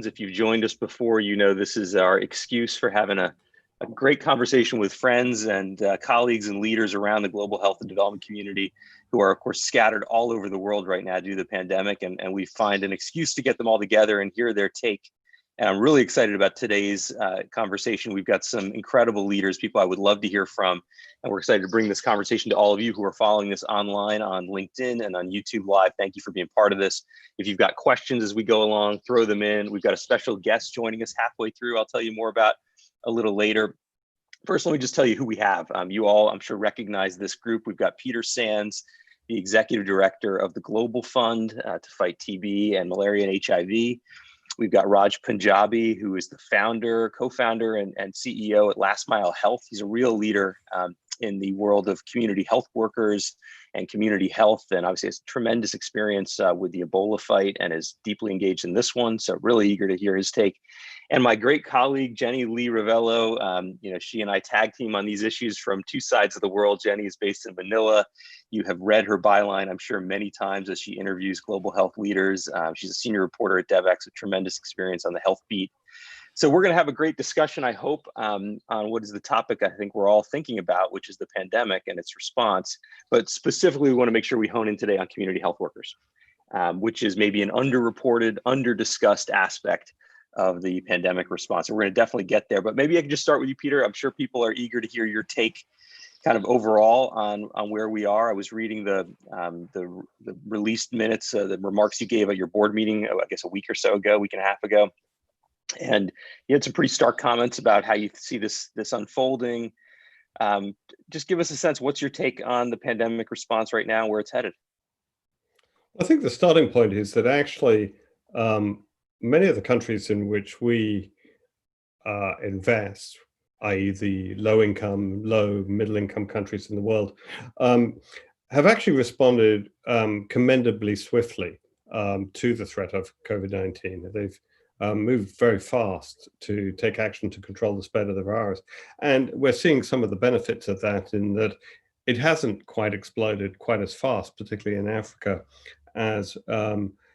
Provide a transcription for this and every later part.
If you've joined us before, you know this is our excuse for having a great conversation with friends and colleagues and leaders around the global health and development community who are, of course, scattered all over the world right now due to the pandemic. And we find an excuse to get them all together and hear their take. And I'm really excited about today's conversation. We've got some incredible leaders, people I would love to hear from. And we're excited to bring this conversation to all of you who are following this online on LinkedIn and on YouTube Live. Thank you for being part of this. If you've got questions as we go along, throw them in. We've got a special guest joining us halfway through. I'll tell you more about a little later. First, let me just tell you who we have. You all, I'm sure, recognize this group. We've got Peter Sands, the Executive Director of the Global Fund to fight TB and malaria and HIV. We've got Raj Punjabi, who is the founder, co-founder, and CEO at Last Mile Health. He's a real leader in the world of community health workers and community health, and obviously has tremendous experience with the Ebola fight and is deeply engaged in this one. So really eager to hear his take. And my great colleague, Jenny Lee Ravello, she and I tag team on these issues from two sides of the world. Jenny is based in Manila. You have read her byline, I'm sure, many times as she interviews global health leaders. She's a senior reporter at Devex with tremendous experience on the health beat. So we're going to have a great discussion, I hope, on what is the topic I think we're all thinking about, which is the pandemic and its response. But specifically, we want to make sure we hone in today on community health workers, which is maybe an underreported, under-discussed aspect of the pandemic response. And we're going to definitely get there. But maybe I can just start with you, Peter. I'm sure people are eager to hear your take kind of overall on where we are. I was reading the released minutes, the remarks you gave at your board meeting, I guess a week and a half ago. And you had some pretty stark comments about how you see this unfolding. Just give us a sense, what's your take on the pandemic response right now, where it's headed? I think the starting point is that actually many of the countries in which we invest, i.e. the low-income, middle-income countries in the world, have actually responded commendably swiftly to the threat of COVID-19. They've moved very fast to take action to control the spread of the virus. And we're seeing some of the benefits of that in that it hasn't quite exploded quite as fast, particularly in Africa, as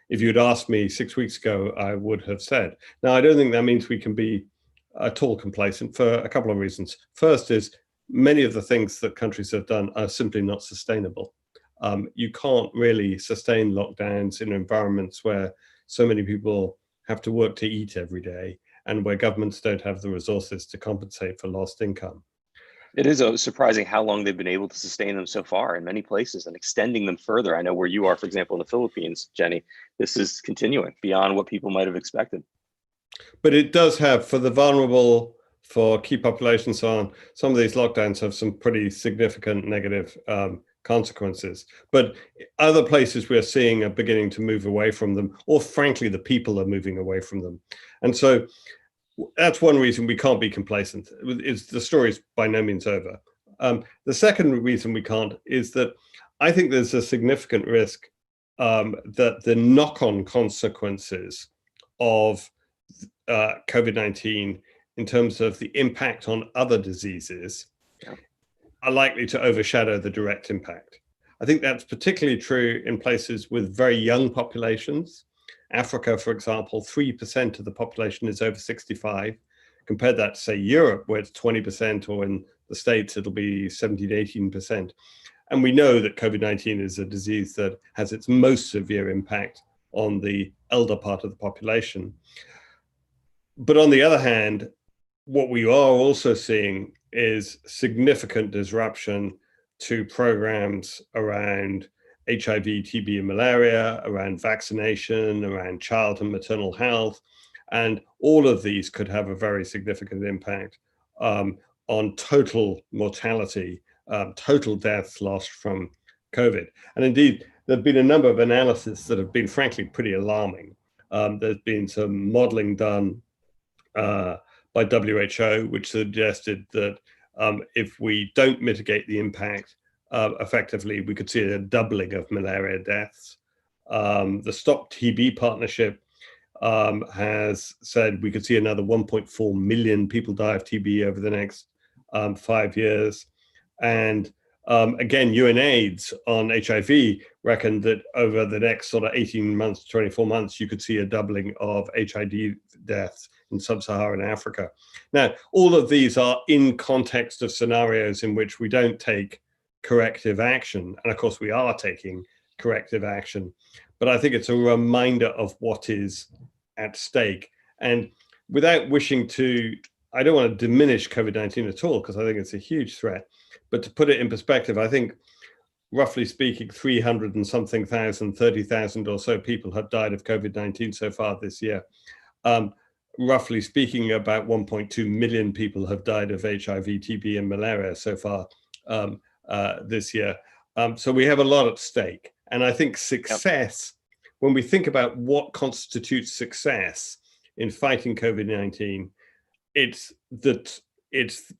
if you'd asked me 6 weeks ago, I would have said. Now, I don't think that means we can be at all complacent for a couple of reasons. First is many of the things that countries have done are simply not sustainable. You can't really sustain lockdowns in environments where so many people have to work to eat every day and where governments don't have the resources to compensate for lost income. It is surprising how long they've been able to sustain them so far in many places and extending them further. I know where you are, for example, in the Philippines, Jenny, this is continuing beyond what people might have expected. But it does have, for the vulnerable, for key populations, so on, some of these lockdowns have some pretty significant negative consequences. But other places we're seeing are beginning to move away from them, or frankly, the people are moving away from them. And so that's one reason we can't be complacent. The story is by no means over. The second reason we can't is that I think there's a significant risk that the knock-on consequences of COVID-19 in terms of the impact on other diseases are likely to overshadow the direct impact. I think that's particularly true in places with very young populations. Africa, for example, 3% of the population is over 65. Compare that to, say, Europe, where it's 20%, or in the States, it'll be 17, 18%. And we know that COVID-19 is a disease that has its most severe impact on the elder part of the population. But on the other hand, what we are also seeing is significant disruption to programs around HIV, TB, and malaria, around vaccination, around child and maternal health. And all of these could have a very significant impact on total mortality, total deaths lost from COVID. And indeed, there have been a number of analyses that have been, frankly, pretty alarming. There's been some modeling done by WHO, which suggested that if we don't mitigate the impact effectively, we could see a doubling of malaria deaths. The Stop TB Partnership has said we could see another 1.4 million people die of TB over the next 5 years. And again, UNAIDS on HIV reckoned that over the next sort of 18 months, 24 months, you could see a doubling of HIV deaths in sub-Saharan Africa. Now, all of these are in context of scenarios in which we don't take corrective action. And of course, we are taking corrective action. But I think it's a reminder of what is at stake. And without wishing to, I don't want to diminish COVID-19 at all, because I think it's a huge threat. But to put it in perspective, I think, roughly speaking, 300 and something thousand, 30,000 or so people have died of COVID-19 so far this year. Roughly speaking, about 1.2 million people have died of HIV, TB, and malaria so far this year. So we have a lot at stake. And I think success, when we think about what constitutes success in fighting COVID-19, it's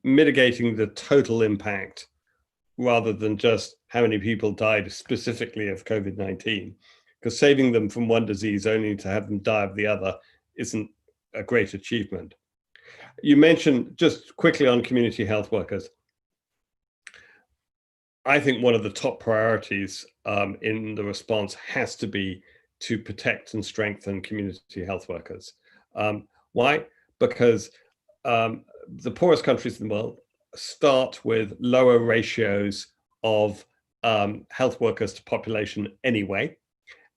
mitigating the total impact rather than just how many people died specifically of COVID-19, because saving them from one disease only to have them die of the other isn't a great achievement. You mentioned, just quickly on community health workers, I think one of the top priorities in the response has to be to protect and strengthen community health workers. Why? Because the poorest countries in the world start with lower ratios of health workers to population anyway,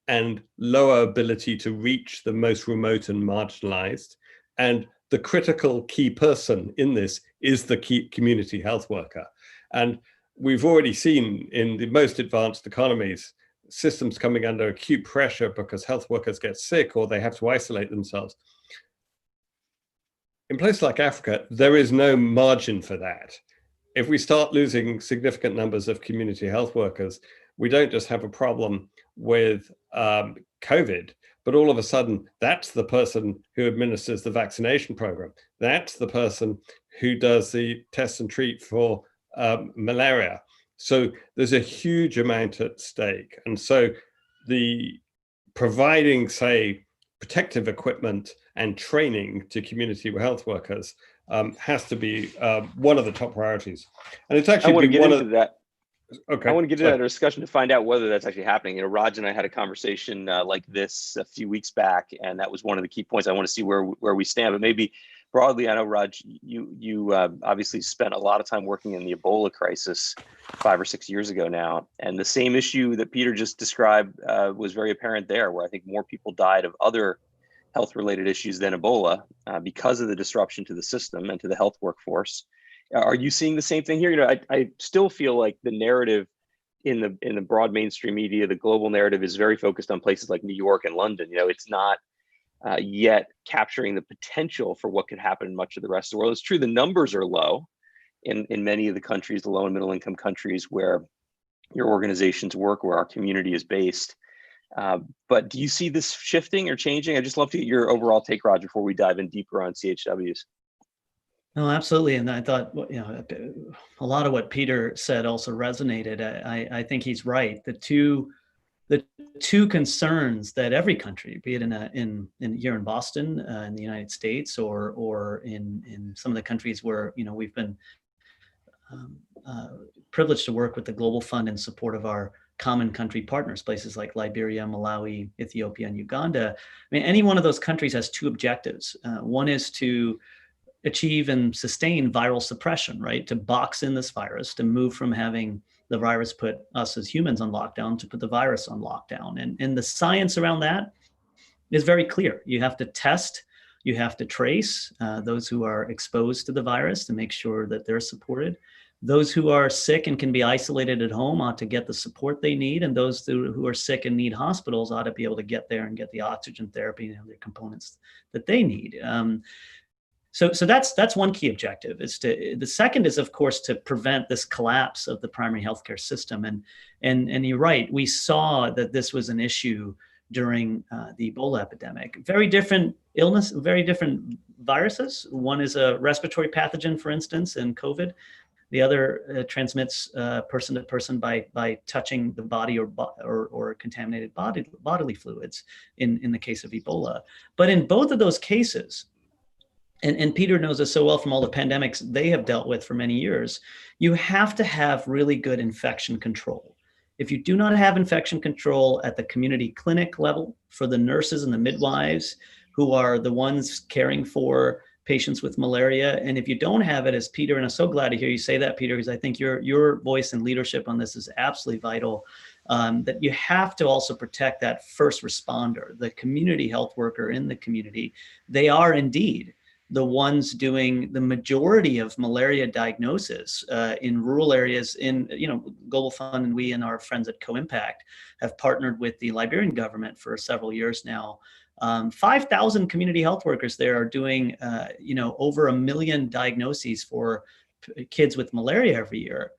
and lower ability to reach the most remote and marginalized. And the critical key person in this is the key community health worker. And we've already seen in the most advanced economies, systems coming under acute pressure because health workers get sick or they have to isolate themselves. In places like Africa, there is no margin for that. If we start losing significant numbers of community health workers, we don't just have a problem with COVID, but all of a sudden, that's the person who administers the vaccination program. That's the person who does the test and treat for malaria. So there's a huge amount at stake. And so the providing, say, protective equipment and training to community health workers has to be one of the top priorities. And it's actually I want to get into that. Okay. I want to get into that discussion to find out whether that's actually happening. You know, Raj and I had a conversation like this a few weeks back, and that was one of the key points. I want to see where we stand, but maybe broadly, I know, Raj, you obviously spent a lot of time working in the Ebola crisis 5 or 6 years ago now, and the same issue that Peter just described was very apparent there, where I think more people died of other health-related issues than Ebola because of the disruption to the system and to the health workforce. Are you seeing the same thing here? You know, I still feel like the narrative in the broad mainstream media, the global narrative, is very focused on places like New York and London. You know, it's not yet capturing the potential for what could happen in much of the rest of the world. It's true the numbers are low in many of the countries, the low and middle income countries where your organizations work, where our community is based. But do you see this shifting or changing? I'd just love to get your overall take, Raj, before we dive in deeper on CHWs. No, absolutely. And I thought, you know, a lot of what Peter said also resonated. I think he's right. The two concerns that every country, be it in here in Boston, in the United States, or in some of the countries where, you know, we've been privileged to work with the Global Fund in support of our common country partners, places like Liberia, Malawi, Ethiopia, and Uganda. I mean, any one of those countries has two objectives. One is to achieve and sustain viral suppression, right? To box in this virus, to move from having the virus put us as humans on lockdown to put the virus on lockdown. And the science around that is very clear. You have to test, you have to trace those who are exposed to the virus to make sure that they're supported. Those who are sick and can be isolated at home ought to get the support they need. And those who are sick and need hospitals ought to be able to get there and get the oxygen therapy and other components that they need. So that's one key objective. The second is, of course, to prevent this collapse of the primary healthcare system. And you're right, we saw that this was an issue during the Ebola epidemic. Very different illness, very different viruses. One is a respiratory pathogen, for instance, in COVID. The other transmits person to person by touching the body or contaminated bodily fluids in the case of Ebola. But in both of those cases, and Peter knows this so well from all the pandemics they have dealt with for many years, you have to have really good infection control. If you do not have infection control at the community clinic level for the nurses and the midwives, who are the ones caring for patients with malaria. And if you don't have it, as Peter, and I'm so glad to hear you say that, Peter, because I think your voice and leadership on this is absolutely vital, that you have to also protect that first responder, the community health worker in the community. They are indeed the ones doing the majority of malaria diagnosis in rural areas. In, Global Fund and we and our friends at Co-Impact have partnered with the Liberian government for several years now. 5,000 community health workers there are doing, over 1 million diagnoses for kids with malaria every year.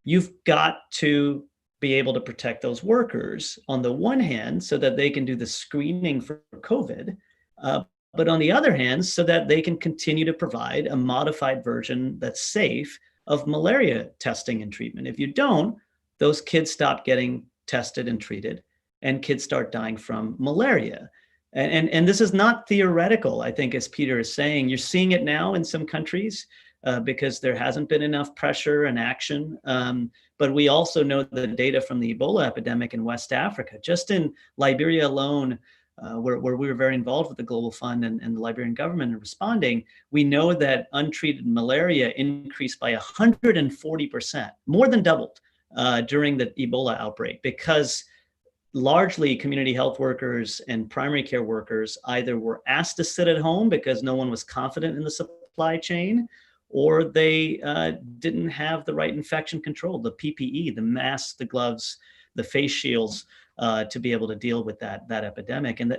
You've got to be able to protect those workers on the one hand, so that they can do the screening for COVID, but on the other hand, so that they can continue to provide a modified version that's safe of malaria testing and treatment. If you don't, those kids stop getting tested and treated, and kids start dying from malaria. And this is not theoretical, I think, as Peter is saying. You're seeing it now in some countries because there hasn't been enough pressure and action. But we also know the data from the Ebola epidemic in West Africa. Just in Liberia alone, where we were very involved with the Global Fund and the Liberian government in responding, we know that untreated malaria increased by 140%, more than doubled during the Ebola outbreak, because largely community health workers and primary care workers either were asked to sit at home because no one was confident in the supply chain, or they didn't have the right infection control, the PPE, the masks, the gloves, the face shields, to be able to deal with that epidemic. And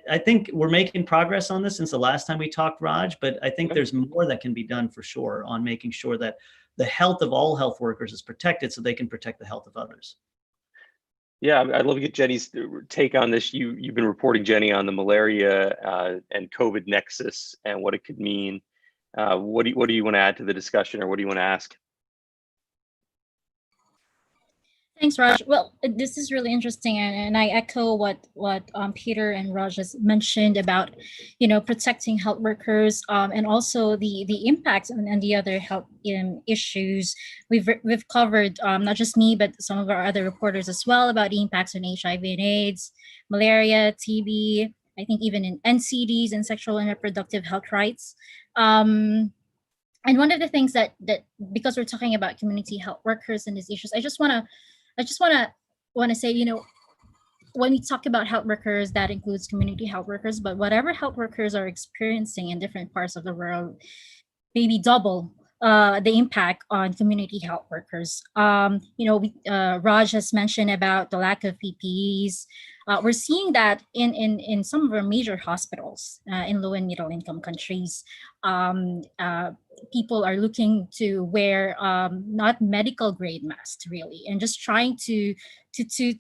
I think we're making progress on this since the last time we talked, Raj, but I think there's more that can be done for sure on making sure that the health of all health workers is protected so they can protect the health of others. Yeah, I'd love to get Jenny's take on this. You've been reporting, Jenny, on the malaria and COVID nexus and what it could mean. What do you want to add to the discussion, or what do you want to ask? Thanks, Raj. Well, this is really interesting, and I echo what Peter and Raj has mentioned about, protecting health workers, and also the impacts and the other health issues. We've covered, not just me, but some of our other reporters as well, about the impacts on HIV and AIDS, malaria, TB. I think even in NCDs and sexual and reproductive health rights. And one of the things that because we're talking about community health workers and these issues, I just want to say, when we talk about health workers, that includes community health workers, but whatever health workers are experiencing in different parts of the world, maybe double the impact on community health workers. Raj has mentioned about the lack of PPEs. We're seeing that in some of our major hospitals in low and middle income countries. People are looking to wear not medical grade masks really, and just trying to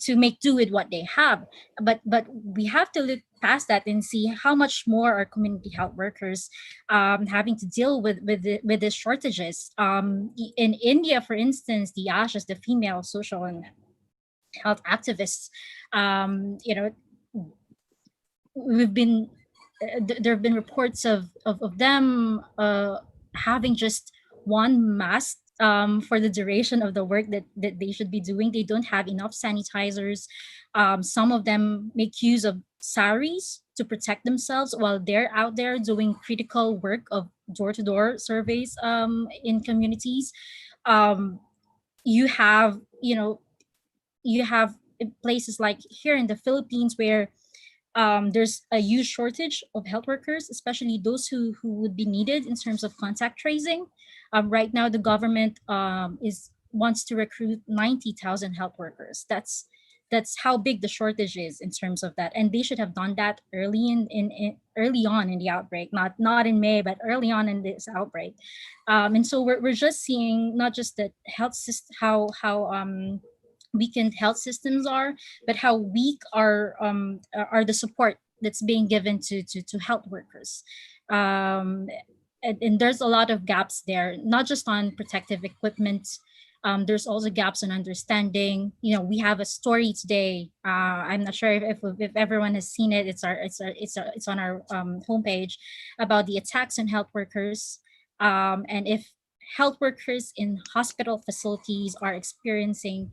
make do with what they have. But we have to look past that and see how much more are community health workers having to deal with the shortages. In India, for instance, the ASHAs, the female social and health activists, we've been there have been reports of them having just one mask for the duration of the work that they should be doing. They don't have enough sanitizers. Some of them make use of saris to protect themselves while they're out there doing critical work of door-to-door surveys in communities. You have places like here in the Philippines where there's a huge shortage of health workers, especially those who would be needed in terms of contact tracing. Right now, the government wants to recruit 90,000 health workers. That's how big the shortage is in terms of that, and they should have done that early on in the outbreak, not in May, but early on in this outbreak. And so we're just seeing not just the health system, how weakened health systems are, but how weak are the support that's being given to health workers. And there's a lot of gaps there, not just on protective equipment. There's also gaps in understanding. We have a story today. I'm not sure if everyone has seen it. It's on our homepage about the attacks on health workers. And if health workers in hospital facilities are experiencing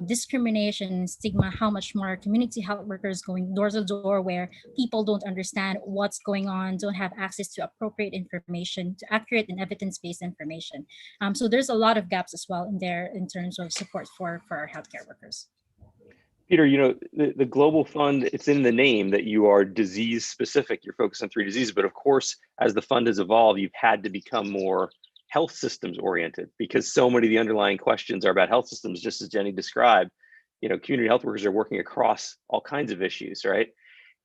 discrimination and stigma, how much more community health workers going door to door where people don't understand what's going on, don't have access to appropriate information, to accurate and evidence-based information. So there's a lot of gaps as well in there in terms of support for our healthcare workers. Peter, the Global Fund, it's in the name that you are disease specific. You're focused on 3 diseases, but of course, as the fund has evolved, you've had to become more health systems oriented because so many of the underlying questions are about health systems, just as Jenny described. Community health workers are working across all kinds of issues, right?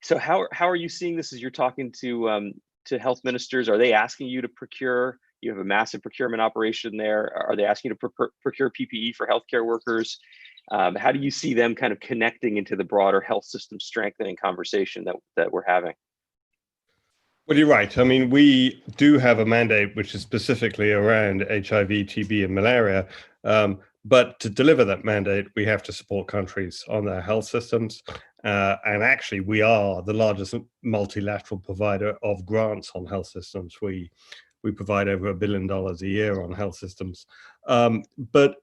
So how are you seeing this as you're talking to health ministers? Are they asking you to procure? You have a massive procurement operation there. Are they asking you to procure PPE for healthcare workers? How do you see them kind of connecting into the broader health system strengthening conversation that we're having? Well, you're right. I mean, we do have a mandate which is specifically around HIV, TB, and malaria. But to deliver that mandate, we have to support countries on their health systems. And actually, we are the largest multilateral provider of grants on health systems. We provide over $1 billion a year on health systems. But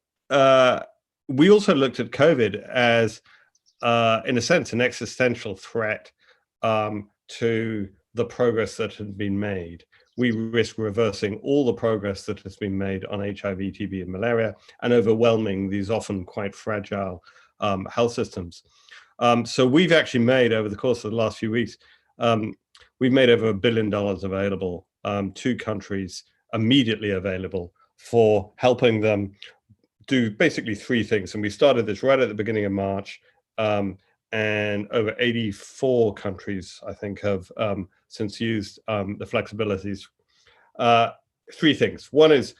we also looked at COVID as, in a sense, an existential threat to the progress that had been made. We risk reversing all the progress that has been made on HIV, TB, and malaria, and overwhelming these often quite fragile health systems. So we've actually made, over the course of the last few weeks, we've made over $1 billion available to countries, immediately available, for helping them do basically 3 things. And we started this right at the beginning of March, and over 84 countries, I think, have since used the flexibilities. 3 things. One is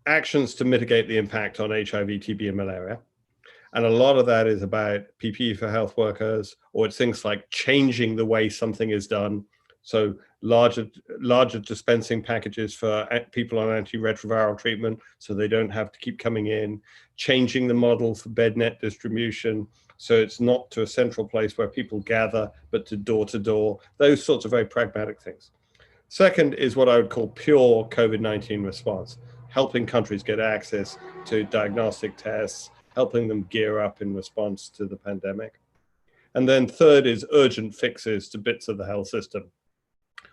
actions to mitigate the impact on HIV, TB, and malaria. And a lot of that is about PPE for health workers, or it's things like changing the way something is done. So larger dispensing packages for people on antiretroviral treatment, so they don't have to keep coming in, changing the model for bed net distribution, so it's not to a central place where people gather, but to door, those sorts of very pragmatic things. Second is what I would call pure COVID-19 response, helping countries get access to diagnostic tests, helping them gear up in response to the pandemic. And then third is urgent fixes to bits of the health system,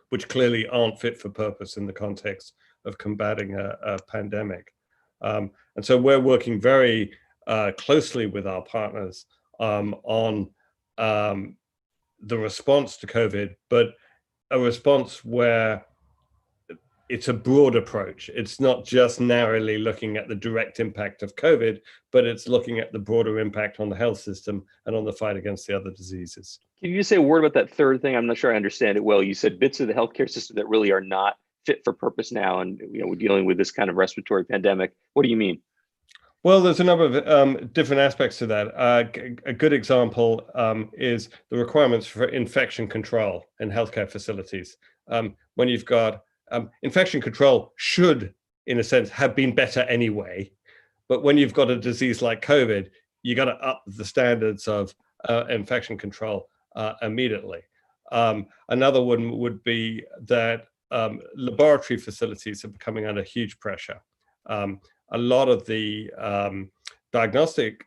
which clearly aren't fit for purpose in the context of combating a pandemic. And so we're working very closely with our partners on the response to COVID, but a response where it's a broad approach. It's not just narrowly looking at the direct impact of COVID, but it's looking at the broader impact on the health system and on the fight against the other diseases. Can you just say a word about that third thing? I'm not sure I understand it well. You said bits of the healthcare system that really are not fit for purpose now, and we're dealing with this kind of respiratory pandemic. What do you mean? Well, there's a number of different aspects to that. A good example is the requirements for infection control in healthcare facilities. When you've got infection control should, in a sense, have been better anyway. But when you've got a disease like COVID, you got to up the standards of infection control immediately. Another one would be that laboratory facilities are coming under huge pressure. A lot of the diagnostic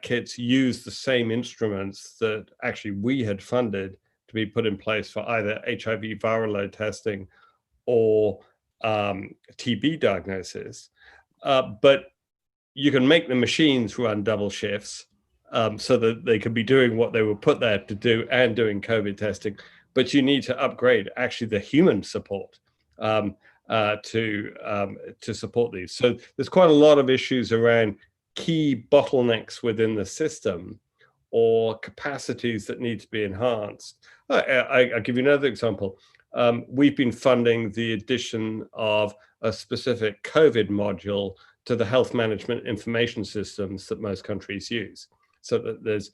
kits use the same instruments that actually we had funded to be put in place for either HIV viral load testing or TB diagnosis. But you can make the machines run double shifts so that they can be doing what they were put there to do and doing COVID testing. But you need to upgrade actually the human support to support these. So there's quite a lot of issues around key bottlenecks within the system or capacities that need to be enhanced. I'll give you another example. We've been funding the addition of a specific COVID module to the health management information systems that most countries use. So that there's,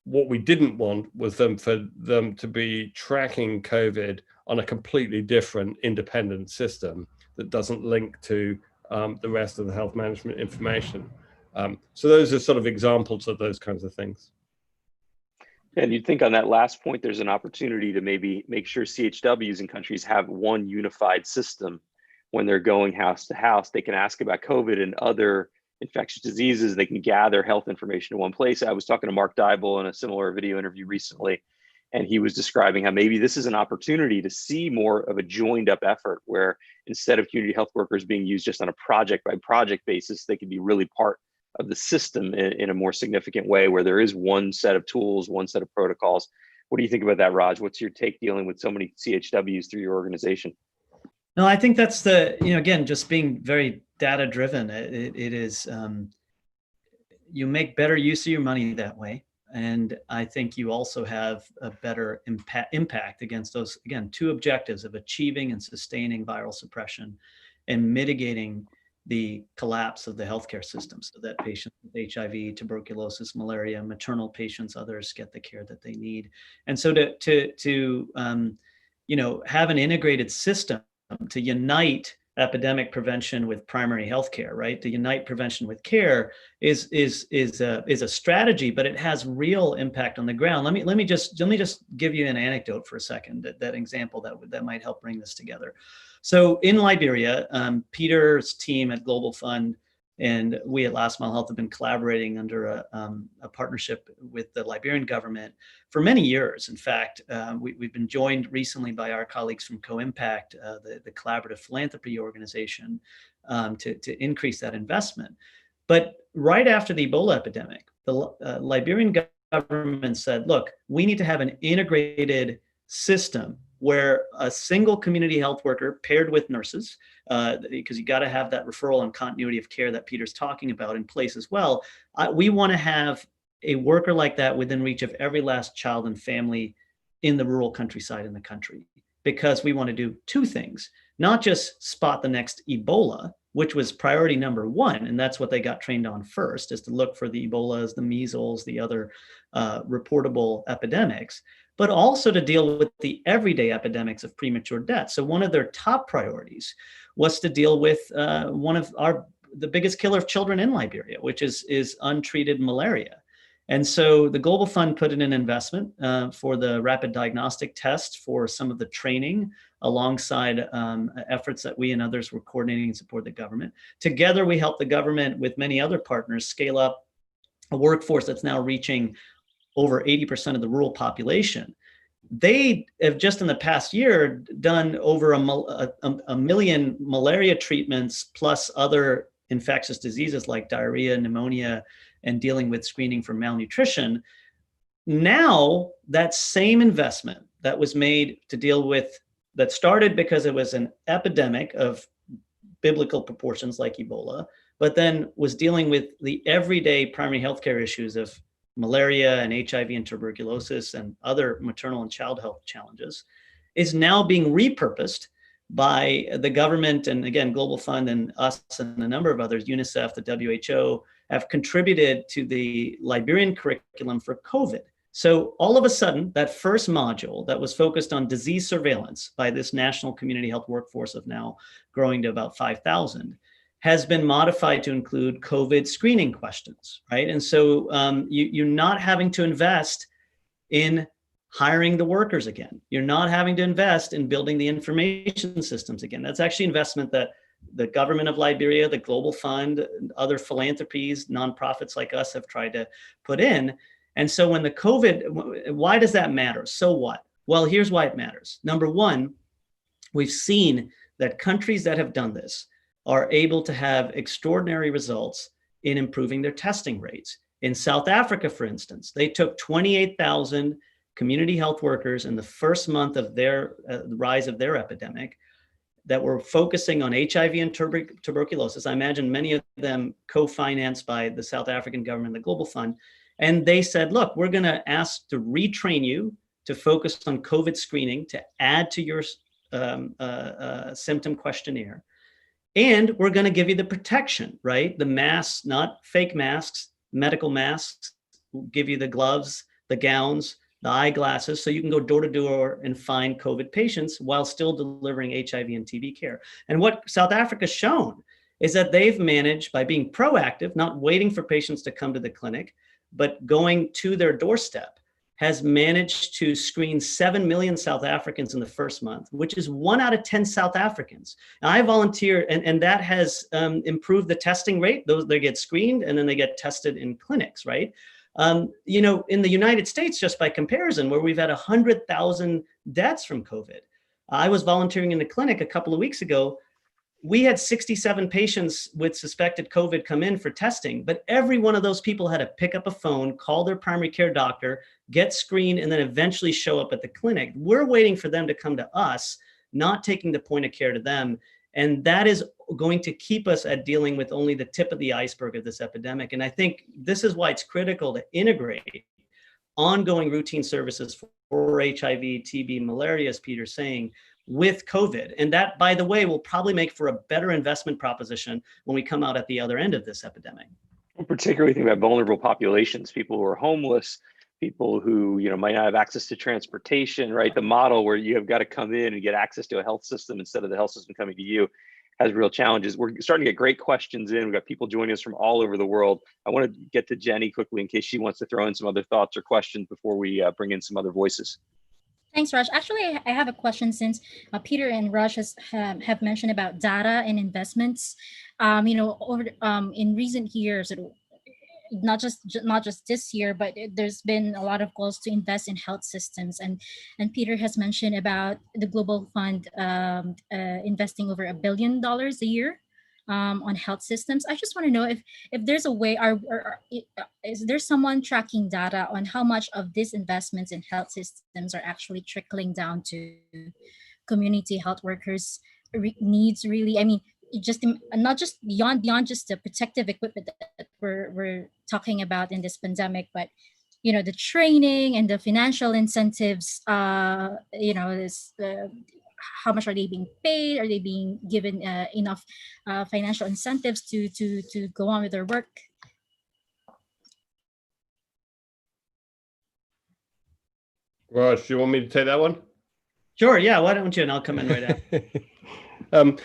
what we didn't want was for them to be tracking COVID on a completely different independent system that doesn't link to the rest of the health management information. So those are sort of examples of those kinds of things. And you'd think on that last point, there's an opportunity to maybe make sure CHWs in countries have one unified system when they're going house to house, they can ask about COVID and other infectious diseases. They can gather health information in one place. I was talking to Mark Dybel in a similar video interview recently, and he was describing how maybe this is an opportunity to see more of a joined up effort where instead of community health workers being used just on a project by project basis, they can be really part of the system in a more significant way where there is one set of tools, one set of protocols. What do you think about that, Raj? What's your take dealing with so many CHWs through your organization? No, I think that's again, just being very data driven. It is, you make better use of your money that way. And I think you also have a better impact against those, again, two objectives of achieving and sustaining viral suppression and mitigating the collapse of the healthcare system so that patients with HIV, tuberculosis, malaria, maternal patients, others get the care that they need. And so to have an integrated system to unite epidemic prevention with primary healthcare, right? To unite prevention with care is a strategy, but it has real impact on the ground. Let me just give you an anecdote for a second, that example that might help bring this together. So in Liberia, Peter's team at Global Fund and we at Last Mile Health have been collaborating under a partnership with the Liberian government for many years. In fact, we've been joined recently by our colleagues from Co-Impact, the collaborative philanthropy organization, to increase that investment. But right after the Ebola epidemic, the Liberian government said, look, we need to have an integrated system where a single community health worker paired with nurses, because you got to have that referral and continuity of care that Peter's talking about in place as well. We want to have a worker like that within reach of every last child and family in the rural countryside in the country, because we want to do two things, not just spot the next Ebola, which was priority number one, and that's what they got trained on first, is to look for the Ebolas, the measles, the other reportable epidemics, but also to deal with the everyday epidemics of premature death. So one of their top priorities was to deal with one of the biggest killer of children in Liberia, which is untreated malaria. And so the Global Fund put in an investment for the rapid diagnostic test, for some of the training, alongside efforts that we and others were coordinating and support the government. Together, we helped the government with many other partners scale up a workforce that's now reaching over 80% of the rural population. They have just in the past year done over a million malaria treatments, plus other infectious diseases like diarrhea, pneumonia, and dealing with screening for malnutrition. Now, that same investment that was made to deal with, that started because it was an epidemic of biblical proportions like Ebola, but then was dealing with the everyday primary healthcare issues of malaria and HIV and tuberculosis and other maternal and child health challenges, is now being repurposed by the government. And again, Global Fund and us and a number of others, UNICEF, the WHO, have contributed to the Liberian curriculum for COVID. So all of a sudden, that first module that was focused on disease surveillance by this national community health workforce of now growing to about 5,000 has been modified to include COVID screening questions, right? And so you're not having to invest in hiring the workers again. You're not having to invest in building the information systems again. That's actually investment that the government of Liberia, the Global Fund, other philanthropies, nonprofits like us have tried to put in. And so when the COVID, why does that matter? So what? Well, here's why it matters. Number one, we've seen that countries that have done this are able to have extraordinary results in improving their testing rates. In South Africa, for instance, they took 28,000 community health workers in the first month of their rise of their epidemic that were focusing on HIV and tuberculosis. I imagine many of them co-financed by the South African government, the Global Fund. And they said, look, we're going to ask to retrain you to focus on COVID screening, to add to your symptom questionnaire. And we're going to give you the protection, right? The masks, not fake masks, medical masks. We'll give you the gloves, the gowns, the eyeglasses, so you can go door to door and find COVID patients while still delivering HIV and TB care. And what South Africa's shown is that they've managed, by being proactive, not waiting for patients to come to the clinic, but going to their doorstep, has managed to screen 7 million South Africans in the first month, which is 1 out of 10 South Africans. And I volunteer, and that has improved the testing rate. They get screened and then they get tested in clinics, right? You know, in the United States, just by comparison, where we've had 100,000 deaths from COVID. I was volunteering in the clinic a couple of weeks ago. We had 67 patients with suspected COVID come in for testing, but every one of those people had to pick up a phone, call their primary care doctor, get screened, and then eventually show up at the clinic. We're waiting for them to come to us, not taking the point of care to them. And that is going to keep us at dealing with only the tip of the iceberg of this epidemic. And I think this is why it's critical to integrate ongoing routine services for HIV, TB, malaria, as Peter's saying, with COVID. And that, by the way, will probably make for a better investment proposition when we come out at the other end of this epidemic. Particularly think about vulnerable populations, people who are homeless, people who, you know, might not have access to transportation, right? The model where you have got to come in and get access to a health system instead of the health system coming to you has real challenges. We're starting to get great questions in. We've got people joining us from all over the world. I want to get to Jenny quickly in case she wants to throw in some other thoughts or questions before we bring in some other voices. Thanks, Raj. Actually, I have a question since Peter and Raj have mentioned about data and investments. You know, over in recent years, not just this year, but there's been a lot of calls to invest in health systems, and Peter has mentioned about the Global Fund investing over $1 billion a year on health systems. I just want to know if there's a way, is there someone tracking data on how much of these investments in health systems are actually trickling down to community health workers' needs? Really, I mean, just not just beyond just the protective equipment that we're talking about in this pandemic, but you know, the training and the financial incentives. You know, this. How much are they being paid? Are they being given enough financial incentives to go on with their work? Raj, do you want me to take that one? Sure, yeah, why don't you, and I'll come in right after.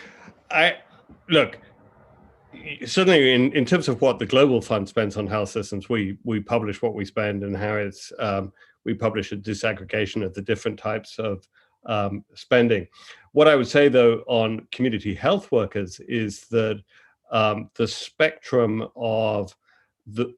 Look, certainly in terms of what the Global Fund spends on health systems, we publish what we spend and how it's, we publish a disaggregation of the different types of spending. What I would say though on community health workers is that the spectrum of the,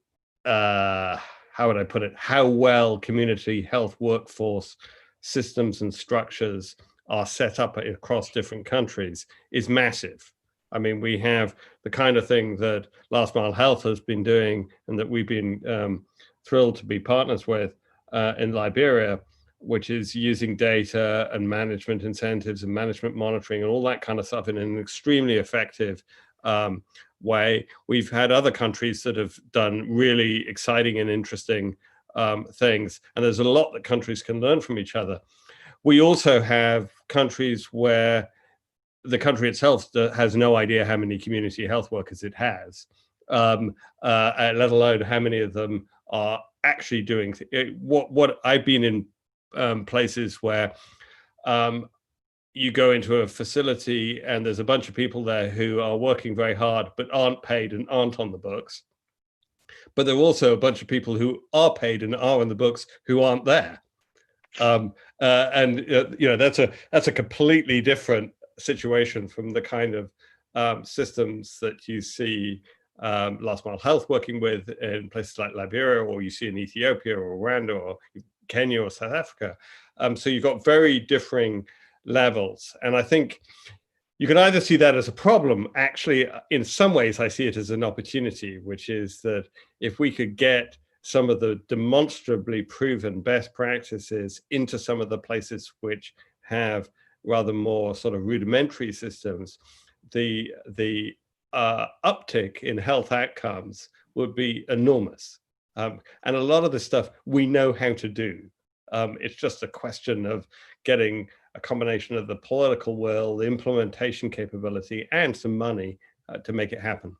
how would I put it, how well community health workforce systems and structures are set up across different countries is massive. I mean, we have the kind of thing that Last Mile Health has been doing and that we've been thrilled to be partners with in Liberia, which is using data and management incentives and management monitoring and all that kind of stuff in an extremely effective way. We've had other countries that have done really exciting and interesting things, and there's a lot that countries can learn from each other. We also have countries where the country itself has no idea how many community health workers it has, let alone how many of them are actually doing what I've been in places where you go into a facility and there's a bunch of people there who are working very hard but aren't paid and aren't on the books. But there are also a bunch of people who are paid and are on the books who aren't there. You know, that's a completely different situation from the kind of systems that you see Last Mile Health working with in places like Liberia, or you see in Ethiopia or Rwanda or Kenya or South Africa. So you've got very differing levels. And I think you can either see that as a problem. Actually, in some ways, I see it as an opportunity, which is that if we could get some of the demonstrably proven best practices into some of the places which have rather more sort of rudimentary systems, the uptick in health outcomes would be enormous. And a lot of this stuff we know how to do. It's just a question of getting a combination of the political will, the implementation capability, and some money to make it happen.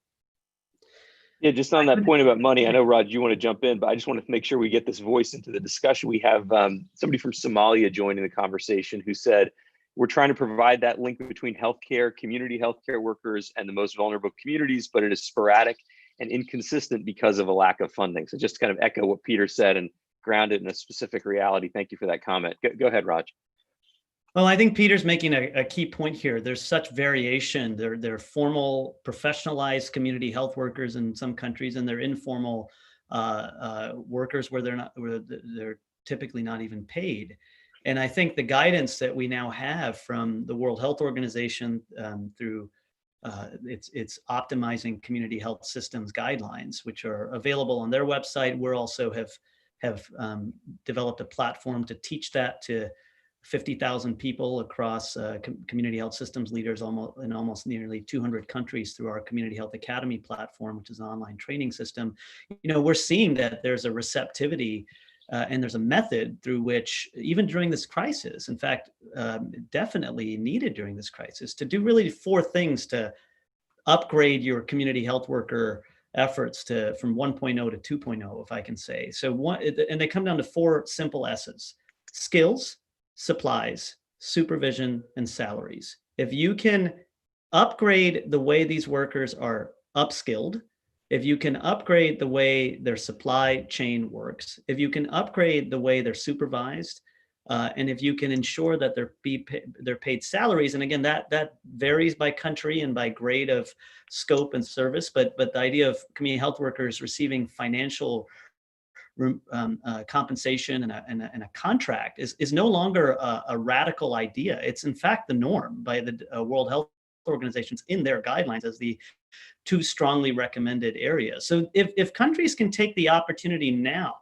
Yeah, just on that point about money, I know, Raj, you want to jump in, but I just want to make sure we get this voice into the discussion. We have somebody from Somalia joining the conversation who said, we're trying to provide that link between healthcare, community healthcare workers, and the most vulnerable communities, but it is sporadic and inconsistent because of a lack of funding. So just to kind of echo what Peter said and ground it in a specific reality. Thank you for that comment. Go ahead, Raj. Well, I think Peter's making a key point here. There's such variation. There are formal, professionalized community health workers in some countries, and they're informal workers where they're typically not even paid. And I think the guidance that we now have from the World Health Organization through its optimizing community health systems guidelines, which are available on their website. We're also have developed a platform to teach that to 50,000 people across community health systems leaders in almost nearly 200 countries through our Community Health Academy platform, which is an online training system. We're seeing that there's a receptivity and there's a method through which, even during this crisis, in fact, definitely needed during this crisis, to do really 4 things to upgrade your community health worker efforts from 1.0 to 2.0, if I can say. And they come down to 4 simple S's: skills, supplies, supervision, and salaries. If you can upgrade the way these workers are upskilled, if you can upgrade the way their supply chain works, if you can upgrade the way they're supervised, and if you can ensure that they're paid salaries, and again, that varies by country and by grade of scope and service, but the idea of community health workers receiving financial compensation and a contract is no longer a radical idea. It's in fact the norm by the World Health Organizations in their guidelines as the 2 strongly recommended areas. So if countries can take the opportunity now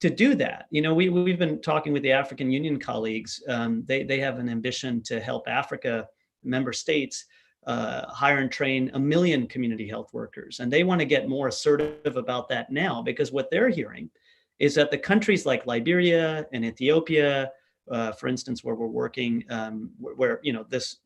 to do that, we've been talking with the African Union colleagues. They have an ambition to help Africa member states hire and train 1 million community health workers. And they want to get more assertive about that now, because what they're hearing is that the countries like Liberia and Ethiopia, for instance, where we're working, where this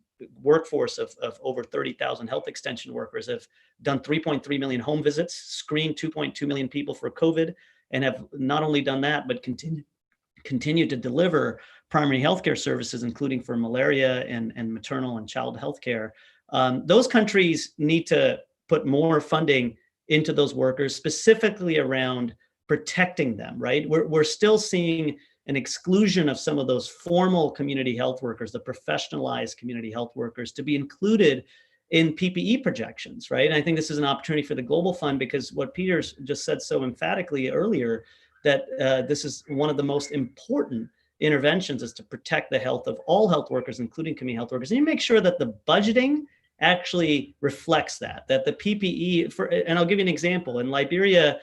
workforce of over 30,000 health extension workers have done 3.3 million home visits, screened 2.2 million people for COVID, and have not only done that, but continue to deliver primary healthcare services, including for malaria and maternal and child healthcare. Those countries need to put more funding into those workers, specifically around protecting them, right? We're still seeing an exclusion of some of those formal community health workers, the professionalized community health workers, to be included in PPE projections, right? And I think this is an opportunity for the Global Fund, because what Peter's just said so emphatically earlier, that this is one of the most important interventions, is to protect the health of all health workers, including community health workers. And you make sure that the budgeting actually reflects that the PPE, and I'll give you an example. In Liberia,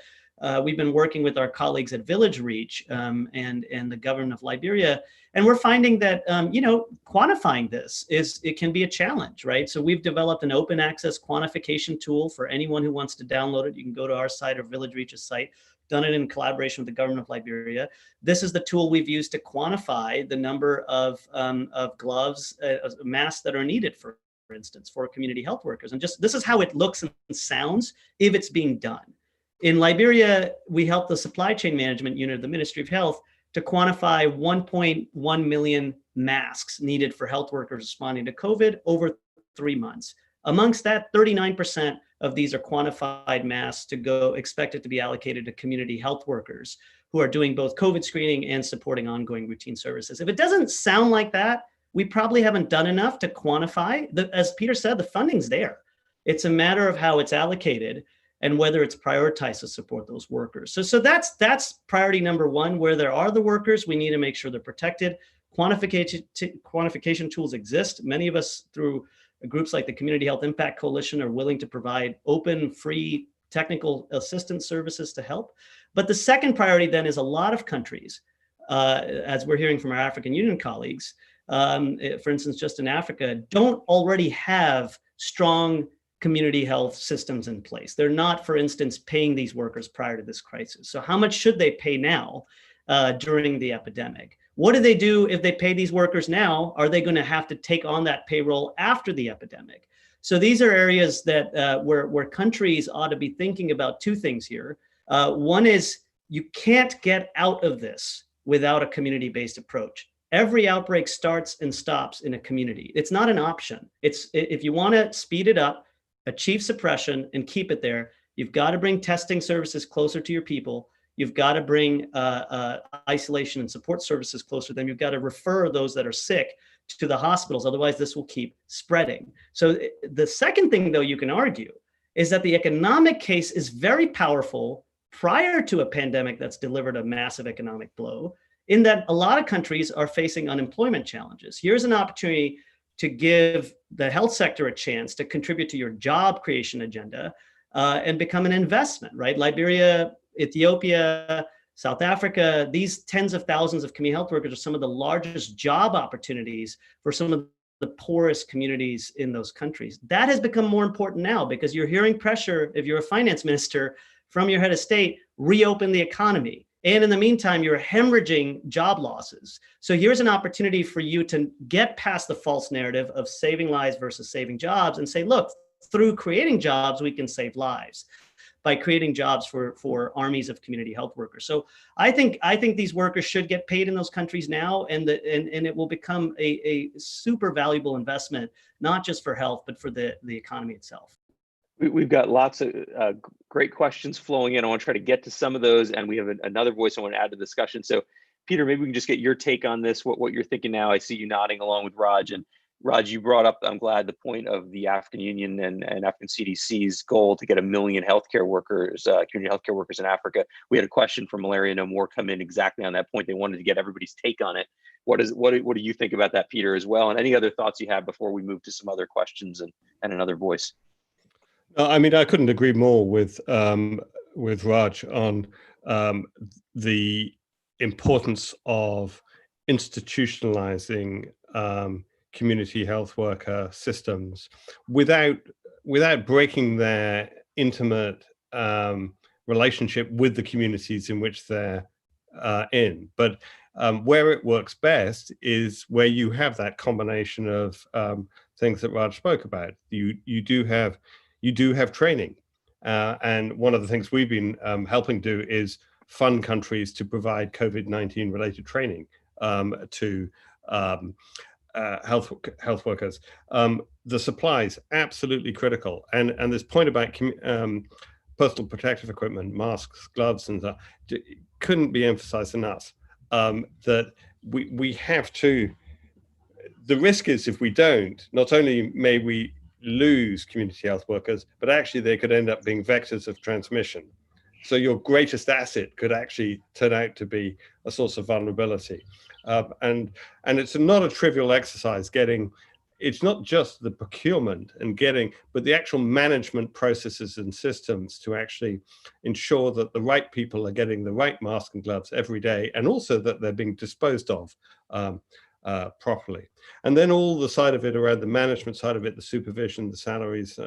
we've been working with our colleagues at Village Reach and the government of Liberia, and we're finding that quantifying this it can be a challenge, right? So we've developed an open access quantification tool for anyone who wants to download it. You can go to our site or Village Reach's site. Done it in collaboration with the government of Liberia. This is the tool we've used to quantify the number of gloves, masks that are needed, for instance, for community health workers. And this is how it looks and sounds if it's being done. In Liberia, we helped the supply chain management unit of the Ministry of Health to quantify 1.1 million masks needed for health workers responding to COVID over 3 months. Amongst that, 39% of these are quantified masks expected to be allocated to community health workers who are doing both COVID screening and supporting ongoing routine services. If it doesn't sound like that, we probably haven't done enough to quantify. As Peter said, the funding's there. It's a matter of how it's allocated and whether it's prioritized to support those workers. So that's priority number 1. Where there are the workers, we need to make sure they're protected. Quantification tools exist. Many of us, through groups like the Community Health Impact Coalition, are willing to provide open, free technical assistance services to help. But the second priority then is a lot of countries, as we're hearing from our African Union colleagues, for instance, just in Africa, don't already have strong community health systems in place. They're not, for instance, paying these workers prior to this crisis. So how much should they pay now during the epidemic? What do they do if they pay these workers now? Are they going to have to take on that payroll after the epidemic? So these are areas that where countries ought to be thinking about 2 things here. One is, you can't get out of this without a community-based approach. Every outbreak starts and stops in a community. It's not an option. If you want to speed it up, achieve suppression, and keep it there, you've got to bring testing services closer to your people. You've got to bring isolation and support services closer to them. You've got to refer those that are sick to the hospitals. Otherwise, this will keep spreading. So the second thing, though, you can argue is that the economic case is very powerful prior to a pandemic that's delivered a massive economic blow, in that a lot of countries are facing unemployment challenges. Here's an opportunity to give the health sector a chance to contribute to your job creation agenda and become an investment, right? Liberia, Ethiopia, South Africa, these tens of thousands of community health workers are some of the largest job opportunities for some of the poorest communities in those countries. That has become more important now because you're hearing pressure, if you're a finance minister, from your head of state, reopen the economy. And in the meantime, you're hemorrhaging job losses. So here's an opportunity for you to get past the false narrative of saving lives versus saving jobs and say, look, through creating jobs, we can save lives by creating jobs for armies of community health workers. So I think these workers should get paid in those countries now, and it will become a super valuable investment, not just for health, but for the economy itself. We've got lots of great questions flowing in. I want to try to get to some of those, and we have another voice I want to add to the discussion. So, Peter, maybe we can just get your take on this, what you're thinking now. I see you nodding along with Raj. And Raj, you brought up, I'm glad, the point of the African Union and African CDC's goal to get 1 million healthcare workers, community healthcare workers in Africa. We had a question from Malaria No More come in exactly on that point. They wanted to get everybody's take on it. What do you think about that, Peter, as well? And any other thoughts you have before we move to some other questions and another voice? I mean, I couldn't agree more with Raj on the importance of institutionalizing community health worker systems without breaking their intimate relationship with the communities in which they're in. But where it works best is where you have that combination of things that Raj spoke about. You do have training, and one of the things we've been helping do is fund countries to provide COVID-19 related training to health workers. The supplies absolutely critical, and this point about personal protective equipment, masks, gloves, and that couldn't be emphasized enough. That we have to. The risk is if we don't, not only may we lose community health workers, but actually they could end up being vectors of transmission. So your greatest asset could actually turn out to be a source of vulnerability. And it's not a trivial exercise it's not just the procurement but the actual management processes and systems to actually ensure that the right people are getting the right mask and gloves every day, and also that they're being disposed of properly. And then all the side of it around the management side of it, the supervision, the salaries,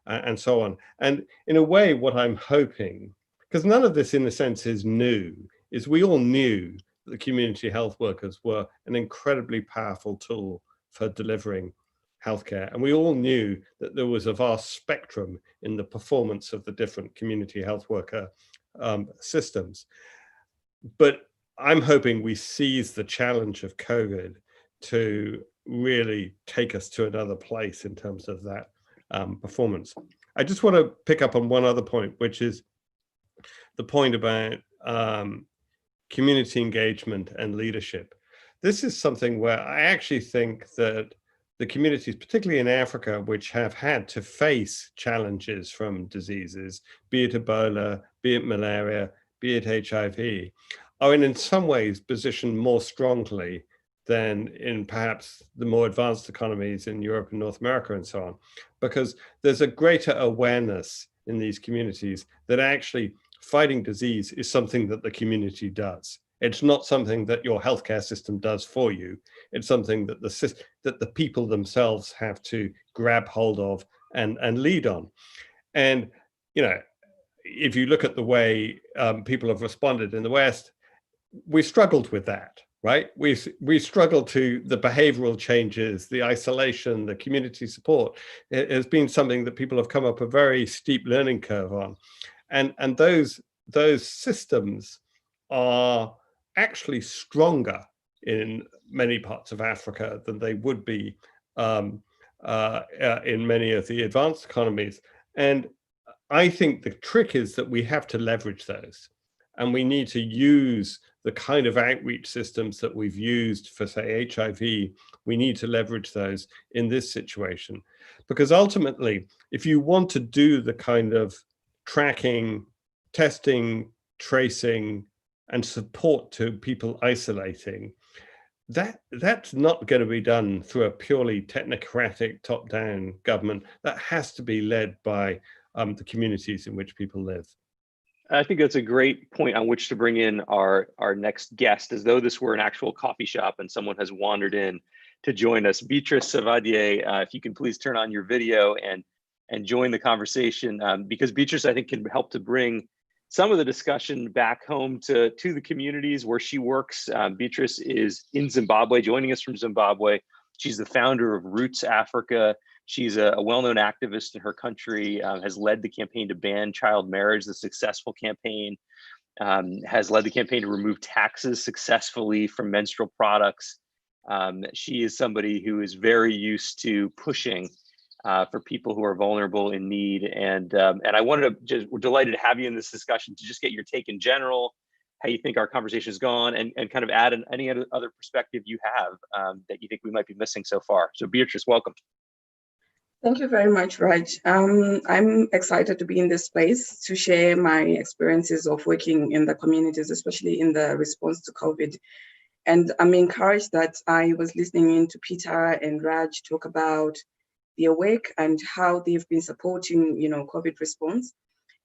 and so on. And in a way, what I'm hoping, because none of this in a sense is new, is we all knew that the community health workers were an incredibly powerful tool for delivering healthcare. And we all knew that there was a vast spectrum in the performance of the different community health worker systems. But I'm hoping we seize the challenge of COVID to really take us to another place in terms of that performance. I just want to pick up on one other point, which is the point about community engagement and leadership. This is something where I actually think that the communities, particularly in Africa, which have had to face challenges from diseases, be it Ebola, be it malaria, be it HIV, are in some ways positioned more strongly than in perhaps the more advanced economies in Europe and North America and so on, because there's a greater awareness in these communities that actually fighting disease is something that the community does. It's not something that your healthcare system does for you. It's something that the people themselves have to grab hold of and lead on. And, if you look at the way people have responded in the West, we struggled with that, right? We struggled to the behavioral changes, the isolation, the community support. It has been something that people have come up a very steep learning curve on. And those systems are actually stronger in many parts of Africa than they would be in many of the advanced economies. And I think the trick is that we have to leverage those. And we need to use the kind of outreach systems that we've used for, say, HIV. We need to leverage those in this situation. Because ultimately, if you want to do the kind of tracking, testing, tracing, and support to people isolating, that's not going to be done through a purely technocratic top-down government. That has to be led by the communities in which people live. I think that's a great point on which to bring in our next guest, as though this were an actual coffee shop and someone has wandered in to join us. Beatrice Savadier, if you can please turn on your video and join the conversation, because Beatrice, I think, can help to bring some of the discussion back home to the communities where she works. Beatrice is in Zimbabwe, joining us from Zimbabwe. She's the founder of Roots Africa. She's a well-known activist in her country, has led the campaign to ban child marriage, the successful campaign, has led the campaign to remove taxes successfully from menstrual products. She is somebody who is very used to pushing for people who are vulnerable in need. And I wanted to we're delighted to have you in this discussion to just get your take in general, how you think our conversation has gone, and kind of add any other perspective you have that you think we might be missing so far. So Beatrice, welcome. Thank you very much, Raj. I'm excited to be in this space to share my experiences of working in the communities, especially in the response to COVID. And I'm encouraged that I was listening in to Peter and Raj talk about their work and how they've been supporting, COVID response.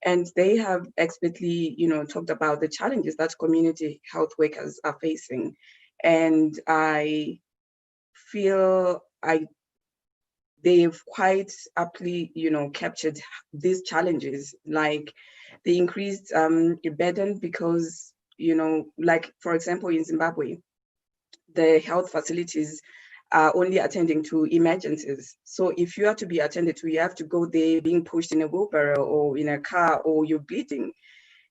And they have expertly, talked about the challenges that community health workers are facing. And I feel they've quite aptly, captured these challenges, like the increased burden because, like, for example, in Zimbabwe, the health facilities are only attending to emergencies. So if you are to be attended to, you have to go there being pushed in a wheelbarrow or in a car, or you're bleeding,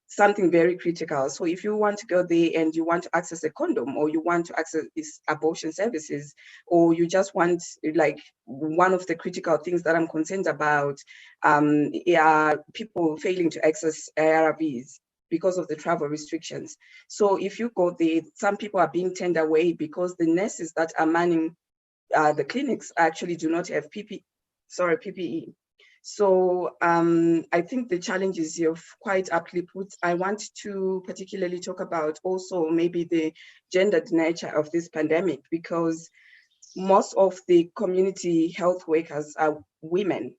something very critical. So if you want to go there and you want to access a condom, or you want to access abortion services, or you just want, like, one of the critical things that I'm concerned about are people failing to access ARVs because of the travel restrictions. So if you go there, some people are being turned away because the nurses that are manning the clinics actually do not have PPE. So I think the challenges you've quite aptly put. I want to particularly talk about also maybe the gendered nature of this pandemic, because most of the community health workers are women.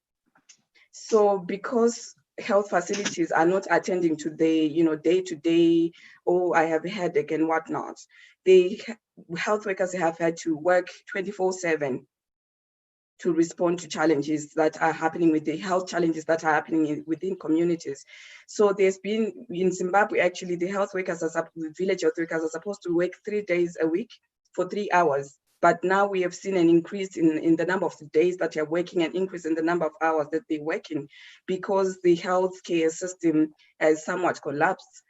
So because health facilities are not attending to the day-to-day, oh, I have a headache and whatnot, the health workers have had to work 24/7 to respond to challenges that are happening with the health challenges that are happening within communities. So there's been, in Zimbabwe, actually, the health workers, the village health workers are supposed to work 3 days a week for 3 hours. But now we have seen an increase in the number of the days that they're working, an increase in the number of hours that they're working, because the healthcare system has somewhat collapsed.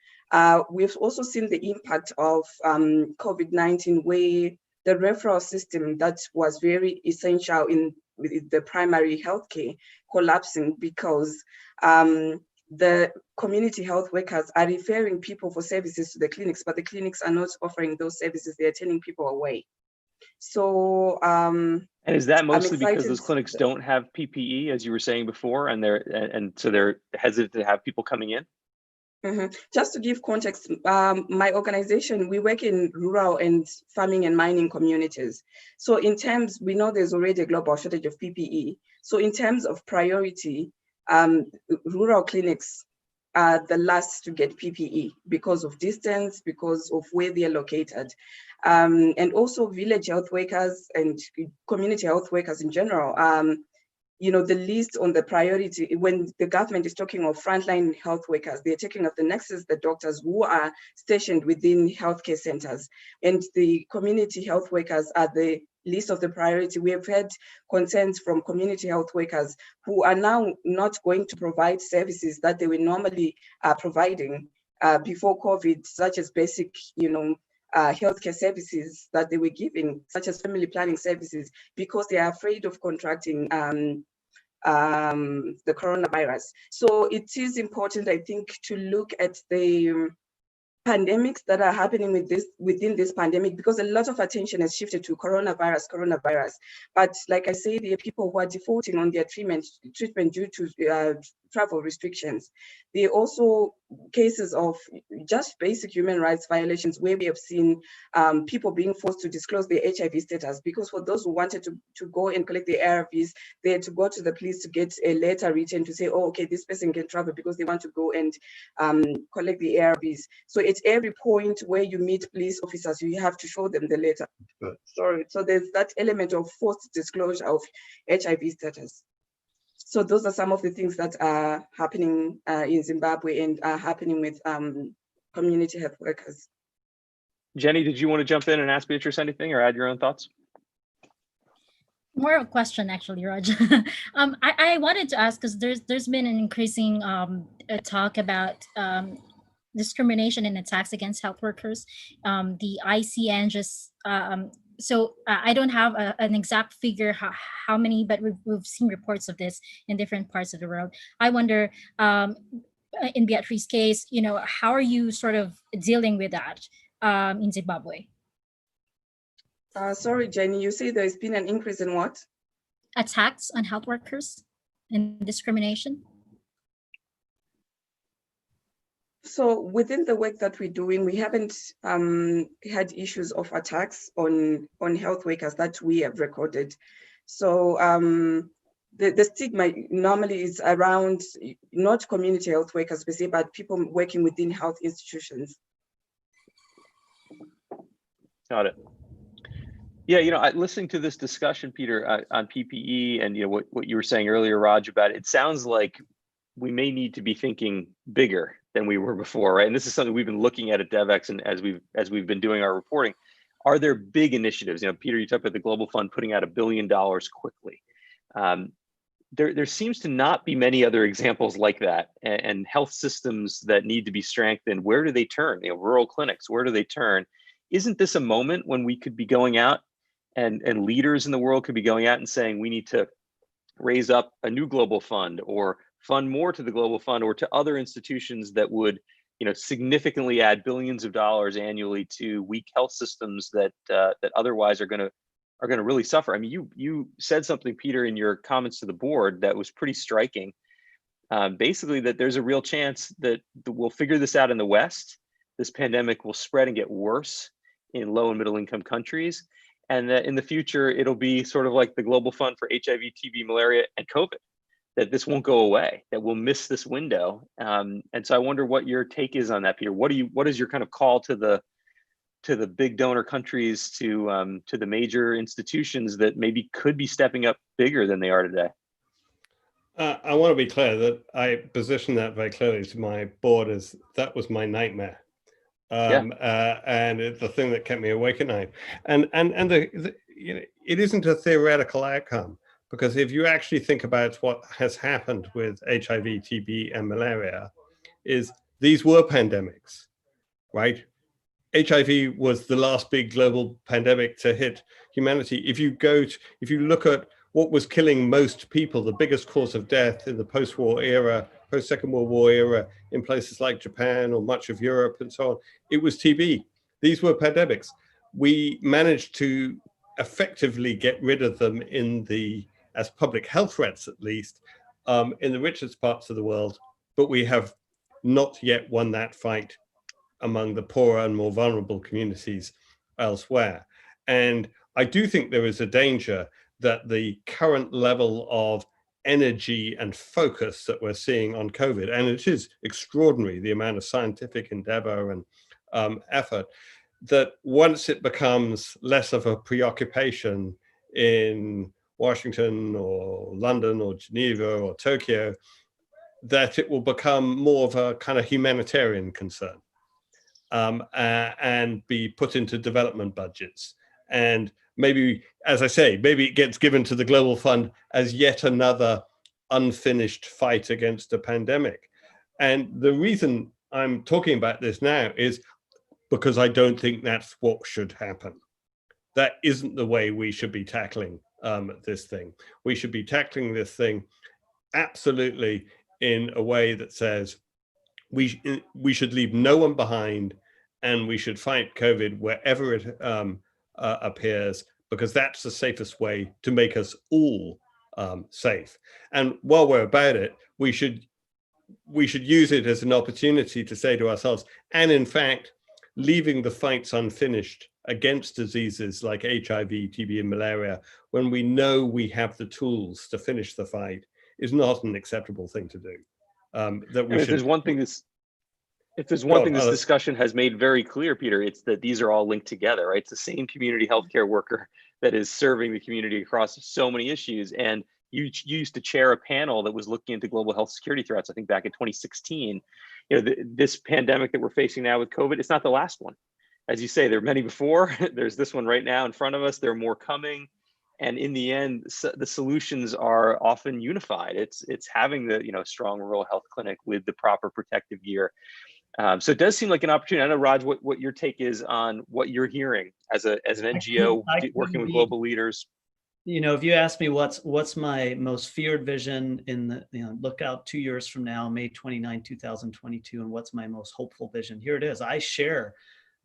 We've also seen the impact of COVID-19, where the referral system that was very essential in the primary healthcare collapsing, because the community health workers are referring people for services to the clinics, but the clinics are not offering those services. They're turning people away. So, and is that mostly because those clinics don't have PPE, as you were saying before, and so they're hesitant to have people coming in? Mm-hmm. Just to give context, my organization, we work in rural and farming and mining communities. So in terms, we know there's already a global shortage of PPE. So in terms of priority, rural clinics are the last to get PPE because of distance, because of where they're located. And also village health workers and community health workers in general, the least on the priority. When the government is talking of frontline health workers, they're taking of the nurses, the doctors who are stationed within healthcare centers, and the community health workers are the least of the priority. We have had concerns from community health workers who are now not going to provide services that they were normally providing before COVID, such as basic, healthcare services that they were giving, such as family planning services, because they are afraid of contracting the coronavirus. So it is important, I think, to look at the pandemics that are happening within this pandemic, because a lot of attention has shifted to coronavirus. But like I say, there are people who are defaulting on their treatment due to travel restrictions. There are also cases of just basic human rights violations where we have seen people being forced to disclose their HIV status, because for those who wanted to go and collect their ARVs, they had to go to the police to get a letter written to say, oh, okay, this person can travel because they want to go and collect the ARVs. So at every point where you meet police officers, you have to show them the letter. Sorry. So there's that element of forced disclosure of HIV status. So those are some of the things that are happening in Zimbabwe and are happening with community health workers. Jenny, did you want to jump in and ask Beatrice anything or add your own thoughts? More of a question, actually, Raj. I wanted to ask, because there's been an increasing talk about discrimination and attacks against health workers. The ICN just so I don't have an exact figure how many, but we've seen reports of this in different parts of the world. I wonder, in Beatrice's case, how are you sort of dealing with that in Zimbabwe? Sorry, Jenny, you say there's been an increase in what? Attacks on health workers and discrimination. So within the work that we're doing, we haven't had issues of attacks on health workers that we have recorded. So the stigma normally is around not community health workers per se, but people working within health institutions. Got it. Yeah, listening to this discussion, Peter, on PPE and what you were saying earlier, Raj, about it sounds like we may need to be thinking bigger than we were before, right? And this is something we've been looking at Devex, and as we've been doing our reporting. Are there big initiatives? Peter, you talked about the Global Fund putting out $1 billion quickly. There seems to not be many other examples like that, and health systems that need to be strengthened. Where do they turn? Rural clinics, where do they turn? Isn't this a moment when we could be going out and leaders in the world could be going out and saying we need to raise up a new global fund or fund more to the global fund or to other institutions that would significantly add billions of dollars annually to weak health systems that otherwise are going to really suffer? I mean, you said something, Peter, in your comments to the board that was pretty striking. Basically, that there's a real chance that we'll figure this out in the West. This pandemic will spread and get worse in low and middle income countries, and that in the future it'll be sort of like the Global Fund for HIV, TB, malaria, and COVID. That this won't go away. That we'll miss this window. And so I wonder what your take is on that, Peter. What is your kind of call to the big donor countries, to the major institutions that maybe could be stepping up bigger than they are today? I want to be clear that I position that very clearly to my board as that was my nightmare. And it's the thing that kept me awake at night. And it isn't a theoretical outcome, because if you actually think about what has happened with HIV, TB, and malaria, is these were pandemics, right? HIV was the last big global pandemic to hit humanity. If you look at what was killing most people, the biggest cause of death in the post-war era, post-Second World War era, in places like Japan or much of Europe and so on, it was TB. These were pandemics. We managed to effectively get rid of them as public health threats, at least, in the richest parts of the world, but we have not yet won that fight among the poorer and more vulnerable communities elsewhere. And I do think there is a danger that the current level of energy and focus that we're seeing on COVID, and it is extraordinary, the amount of scientific endeavor and effort, that once it becomes less of a preoccupation in Washington or London or Geneva or Tokyo, that it will become more of a kind of humanitarian concern and be put into development budgets. And maybe, as I say, maybe it gets given to the Global Fund as yet another unfinished fight against a pandemic. And the reason I'm talking about this now is because I don't think that's what should happen. That isn't the way we should be tackling this thing. We should be tackling this thing absolutely in a way that says we should leave no one behind, and we should fight COVID wherever it appears, because that's the safest way to make us all safe. And while we're about it, we should use it as an opportunity to say to ourselves, and in fact, leaving the fights unfinished against diseases like HIV, TB, and malaria, when we know we have the tools to finish the fight, is not an acceptable thing to do. That we if should. there's one thing this discussion has made very clear, Peter, it's that these are all linked together, right? It's the same community healthcare worker that is serving the community across so many issues. And you used to chair a panel that was looking into global health security threats, I think back in 2016. You know, this pandemic that we're facing now with COVID, it's not the last one. As you say, there are many before. There's this one right now in front of us. There are more coming. And in the end, the solutions are often unified. It's having the strong rural health clinic with the proper protective gear. So it does seem like an opportunity. I know, Raj, what your take is on what you're hearing as an NGO working with global leaders. You know, if you ask me what's my most feared vision in the, look out 2 years from now, May 29, 2022, and what's my most hopeful vision, here it is. I share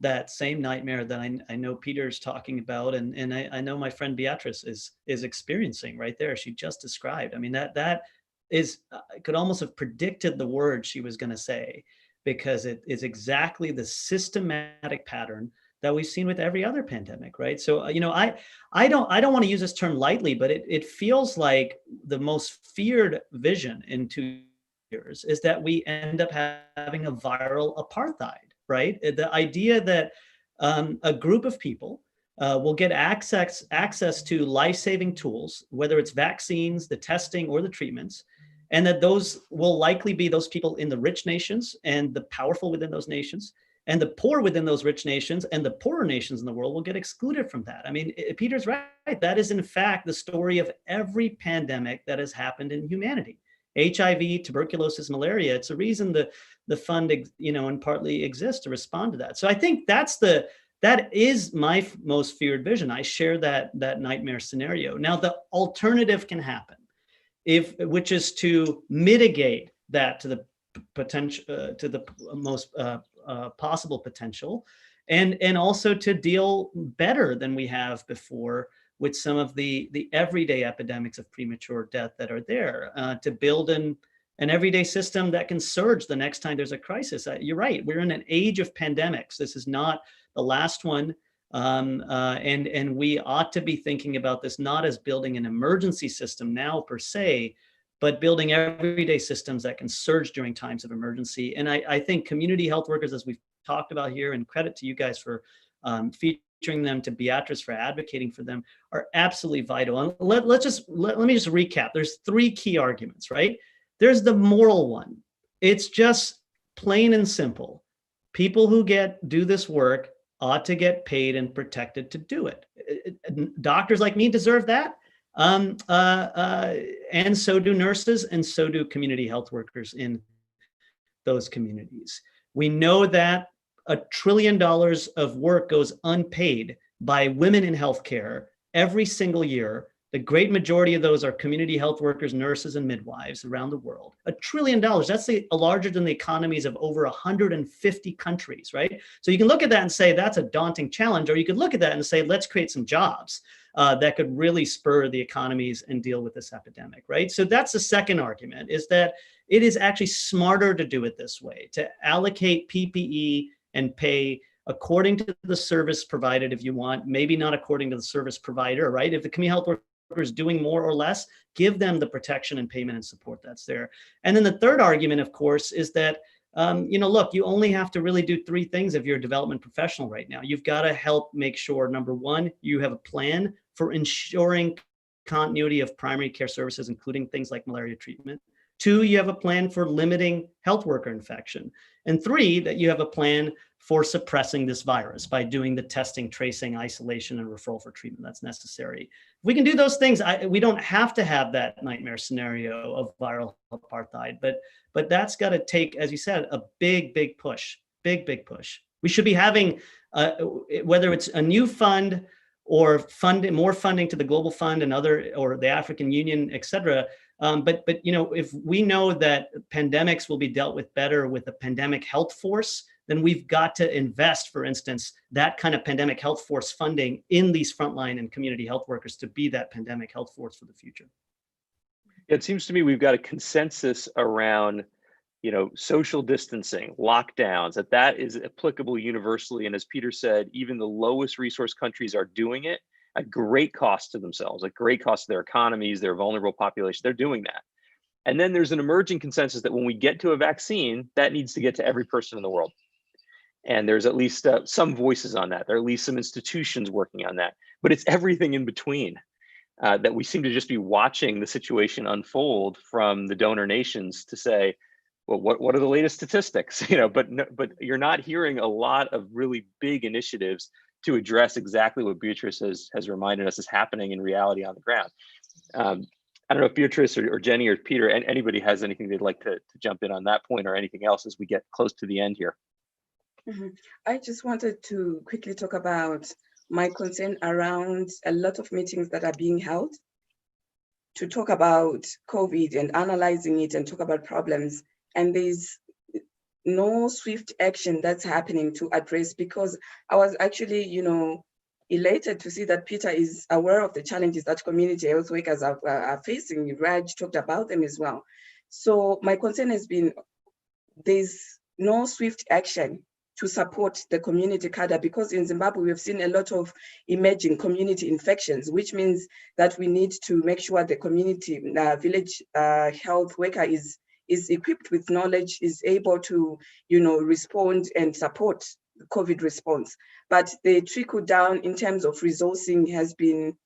that same nightmare that I know Peter's talking about, and I know my friend Beatrice is experiencing right there. She just described. I mean, that is, I could almost have predicted the word she was going to say, because it is exactly the systematic pattern that we've seen with every other pandemic, right? So, I don't want to use this term lightly, but it feels like the most feared vision in 2 years is that we end up having a viral apartheid, right? The idea that a group of people will get access to life-saving tools, whether it's vaccines, the testing, or the treatments, and that those will likely be those people in the rich nations and the powerful within those nations, and the poor within those rich nations and the poorer nations in the world will get excluded from that. I mean, Peter's right. That is in fact the story of every pandemic that has happened in humanity. HIV, tuberculosis, malaria. It's a reason the fund, and partly exists to respond to that. So I think that is my most feared vision. I share that nightmare scenario. Now, the alternative can happen, which is to mitigate that to the potential, to the most possible potential, and also to deal better than we have before with some of the everyday epidemics of premature death that are there, to build an everyday system that can surge the next time there's a crisis. You're right. We're in an age of pandemics. This is not the last one. And we ought to be thinking about this not as building an emergency system now per se, but building everyday systems that can surge during times of emergency. And I think community health workers, as we've talked about here, and credit to you guys for featuring them, to Beatrice for advocating for them, are absolutely vital. And let me just recap. There's 3 key arguments, right? There's the moral one. It's just plain and simple. People who do this work ought to get paid and protected to do it. Doctors like me deserve that. And so do nurses, and so do community health workers in those communities. We know that $1 trillion of work goes unpaid by women in healthcare every single year. The great majority of those are community health workers, nurses, and midwives around the world. $1 trillion, that's larger than the economies of over 150 countries, right? So you can look at that and say, that's a daunting challenge, or you could look at that and say, let's create some jobs that could really spur the economies and deal with this epidemic, right? So that's the second argument, is that it is actually smarter to do it this way, to allocate PPE and pay according to the service provided if you want, maybe not according to the service provider, right? If the community health worker is doing more or less, give them the protection and payment and support that's there. And then the third argument, of course, is that, look, you only have to really do 3 things if you're a development professional right now. You've got to help make sure, number 1, you have a plan for ensuring continuity of primary care services, including things like malaria treatment. 2, you have a plan for limiting health worker infection. And 3, that you have a plan for suppressing this virus by doing the testing, tracing, isolation, and referral for treatment that's necessary. If we can do those things, we don't have to have that nightmare scenario of viral apartheid, but that's got to take, as you said, a big push, big push. We should be having, whether it's a new fund or more funding to the Global Fund and or the African Union, et cetera. But if we know that pandemics will be dealt with better with a pandemic health force then we've got to invest, for instance, that kind of pandemic health force funding in these frontline and community health workers to be that pandemic health force for the future. It seems to me we've got a consensus around, social distancing, lockdowns, that is applicable universally. And as Peter said, even the lowest resource countries are doing it at great cost to themselves, at great cost to their economies, their vulnerable population. They're doing that. And then there's an emerging consensus that when we get to a vaccine, that needs to get to every person in the world. And there's at least some voices on that. There are at least some institutions working on that. But it's everything in between that we seem to just be watching the situation unfold from the donor nations to say, well, what are the latest statistics? But you're not hearing a lot of really big initiatives to address exactly what Beatrice has reminded us is happening in reality on the ground. I don't know if Beatrice or Jenny or Peter, anybody has anything they'd like to jump in on that point or anything else as we get close to the end here. Mm-hmm. I just wanted to quickly talk about my concern around a lot of meetings that are being held to talk about COVID and analyzing it and talk about problems. And there's no swift action that's happening to address, because I was actually, elated to see that Peter is aware of the challenges that community health workers are facing. Raj talked about them as well. So my concern has been there's no swift action to support the community cadre, because in Zimbabwe, we've seen a lot of emerging community infections, which means that we need to make sure the community village health worker is equipped with knowledge, is able to, respond and support the COVID response. But the trickle down in terms of resourcing has been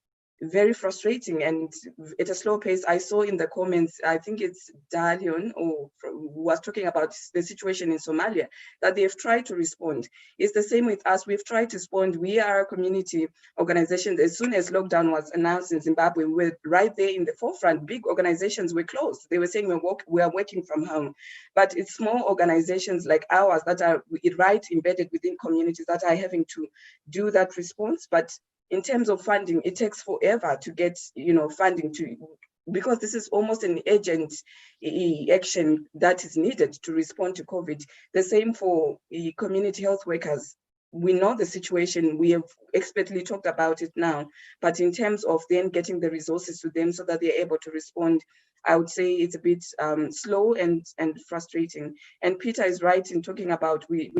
very frustrating and at a slow pace. I saw in the comments, I think it's Dalion who was talking about the situation in Somalia, that they've tried to respond. It's the same with us. We've tried to respond. We are a community organization. As soon as lockdown was announced in Zimbabwe, we were right there in the forefront. Big organizations were closed. They were saying we are working from home. But it's small organizations like ours that are right embedded within communities that are having to do that response. But in terms of funding, it takes forever to get, funding because this is almost an urgent action that is needed to respond to COVID. The same for community health workers. We know the situation, we have expertly talked about it now, but in terms of then getting the resources to them so that they're able to respond, I would say it's a bit slow and frustrating. And Peter is right in talking about we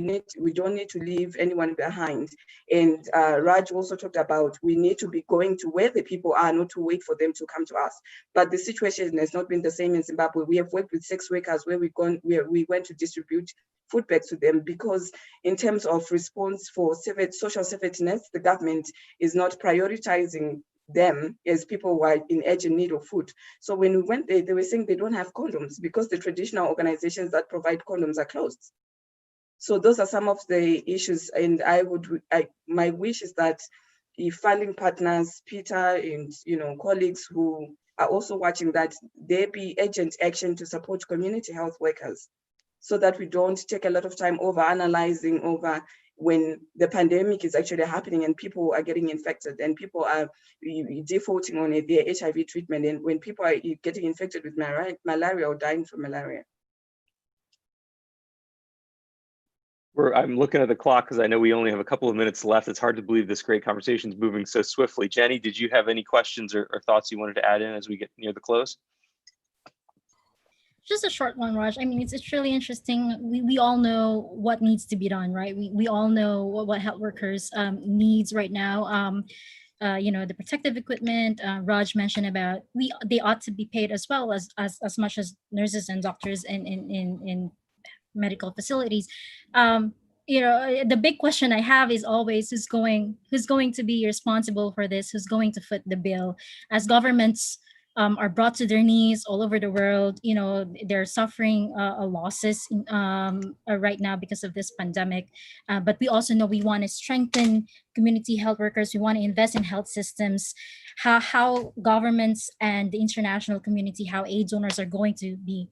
don't need to leave anyone behind. And Raj also talked about we need to be going to where the people are, not to wait for them to come to us. But the situation has not been the same in Zimbabwe. We have worked with sex workers where we went to distribute food bags to them, because in terms of response for social safety nets, the government is not prioritizing them as people who are in urgent need of food. So when we went there, they were saying they don't have condoms because the traditional organizations that provide condoms are closed. So those are some of the issues. And my wish is that the funding partners, Peter and colleagues who are also watching, that there be urgent action to support community health workers, so that we don't take a lot of time over analyzing over when the pandemic is actually happening and people are getting infected and people are defaulting on their HIV treatment, and when people are getting infected with malaria or dying from malaria. I'm looking at the clock because I know we only have a couple of minutes left. It's hard to believe this great conversation is moving so swiftly. Jenny, did you have any questions or thoughts you wanted to add in as we get near the close? Just a short one, Raj. I mean, it's really interesting. We all know what needs to be done, right? We all know what health workers needs right now. The protective equipment Raj mentioned about, they ought to be paid as well as much as nurses and doctors in medical facilities. The big question I have is always who's going to be responsible for this? Who's going to foot the bill? As governments are brought to their knees all over the world, they're suffering losses right now because of this pandemic. But we also know we want to strengthen community health workers. We want to invest in health systems. How governments and the international community, how aid donors are going to be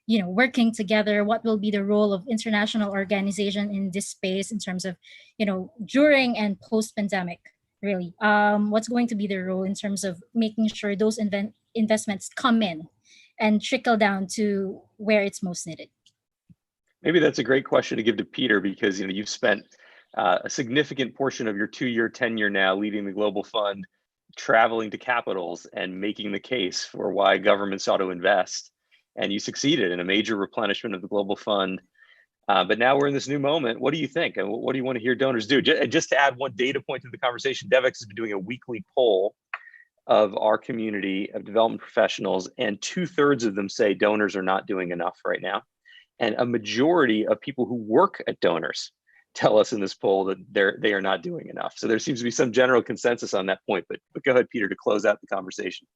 working together. What will be the role of international organization in this space in terms of, during and post-pandemic, really? What's going to be the role in terms of making sure those investments come in and trickle down to where it's most needed? Maybe that's a great question to give to Peter, because you've spent a significant portion of your 2-year tenure now leading the Global Fund, traveling to capitals and making the case for why governments ought to invest. And you succeeded in a major replenishment of the Global Fund. But now we're in this new moment. What do you think? And what do you want to hear donors do? Just to add one data point to the conversation, Devex has been doing a weekly poll of our community of development professionals, and 2/3 of them say donors are not doing enough right now. And a majority of people who work at donors tell us in this poll that they are not doing enough. So there seems to be some general consensus on that point. But go ahead, Peter, to close out the conversation.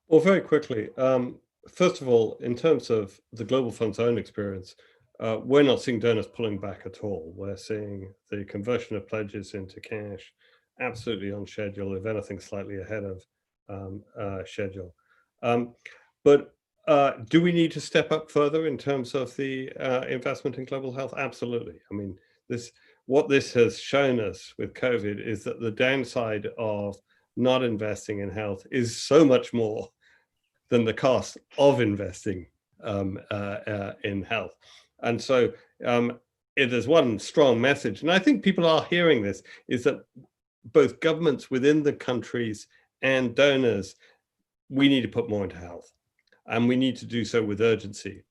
Well, very quickly. First of all, in terms of the Global Fund's own experience, we're not seeing donors pulling back at all. We're seeing the conversion of pledges into cash absolutely on schedule, if anything, slightly ahead of schedule. But do we need to step up further in terms of the investment in global health? Absolutely. I mean, what this has shown us with COVID is that the downside of not investing in health is so much more than the cost of investing in health. And so if there's one strong message, and I think people are hearing this, is that both governments within the countries and donors, we need to put more into health, and we need to do so with urgency.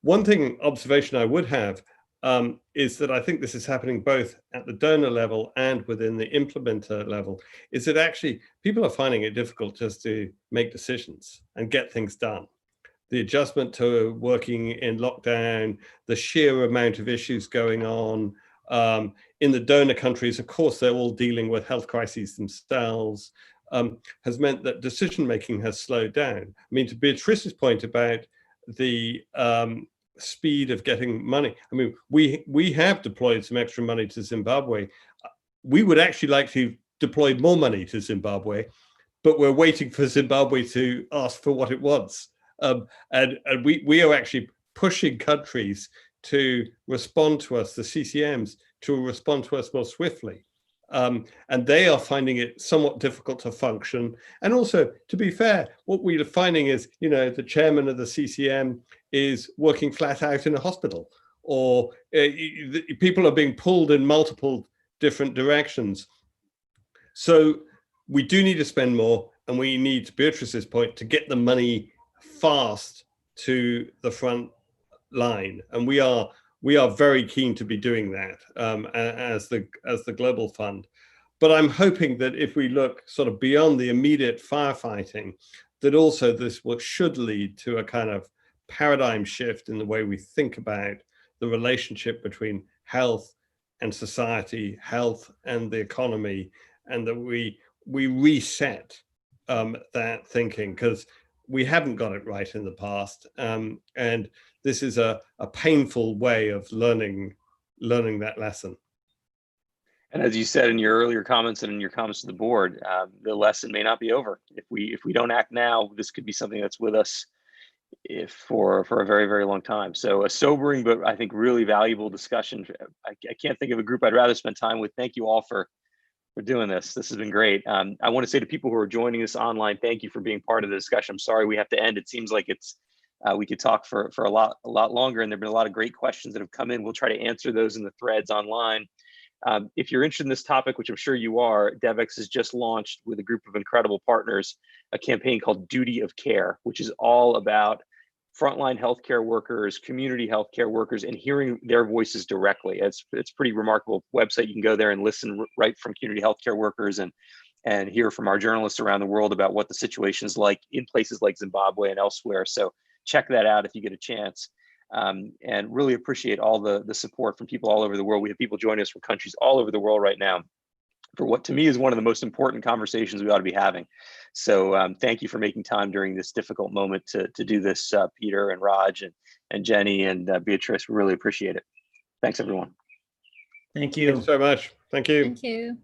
One observation I would have is that I think this is happening both at the donor level and within the implementer level, is that actually people are finding it difficult just to make decisions and get things done. The adjustment to working in lockdown, the sheer amount of issues going on in the donor countries, of course, they're all dealing with health crises themselves, has meant that decision-making has slowed down. I mean, to Beatrice's point about the speed of getting money, I mean, we have deployed some extra money to Zimbabwe. We would actually like to deploy more money to Zimbabwe, but we're waiting for Zimbabwe to ask for what it wants. And we are actually pushing countries to respond to us, the CCMs, to respond to us more swiftly. And they are finding it somewhat difficult to function. And also, to be fair, what we are finding is, the chairman of the CCM is working flat out in a hospital, or people are being pulled in multiple different directions. So we do need to spend more, and we need, to Beatrice's point, to get the money fast to the front line, and we are very keen to be doing that as the Global Fund. But I'm hoping that if we look sort of beyond the immediate firefighting, that also this should lead to a kind of paradigm shift in the way we think about the relationship between health and society, health and the economy, and that we reset that thinking, because we haven't got it right in the past, and this is a painful way of learning that lesson. And as you said in your earlier comments and in your comments to the board, the lesson may not be over. If we don't act now, this could be something that's with us for a very, very long time. So a sobering but I think really valuable discussion. I can't think of a group I'd rather spend time with. Thank you all for doing this. This has been great. I want to say to people who are joining us online, thank you for being part of the discussion. I'm sorry we have to end. It seems like we could talk for a lot longer, and there've been a lot of great questions that have come in. We'll try to answer those in the threads online. If you're interested in this topic, which I'm sure you are, Devex has just launched with a group of incredible partners a campaign called Duty of Care, which is all about frontline healthcare workers, community healthcare workers, and hearing their voices directly. It's pretty remarkable website. You can go there and listen right from community healthcare workers and hear from our journalists around the world about what the situation is like in places like Zimbabwe and elsewhere. So check that out if you get a chance. And really appreciate all the support from people all over the world. We have people joining us from countries all over the world right now for what to me is one of the most important conversations we ought to be having. So thank you for making time during this difficult moment to do this, Peter and Raj and Jenny and Beatrice. We really appreciate it. Thanks, everyone. Thank you. Thanks so much. Thank you. Thank you.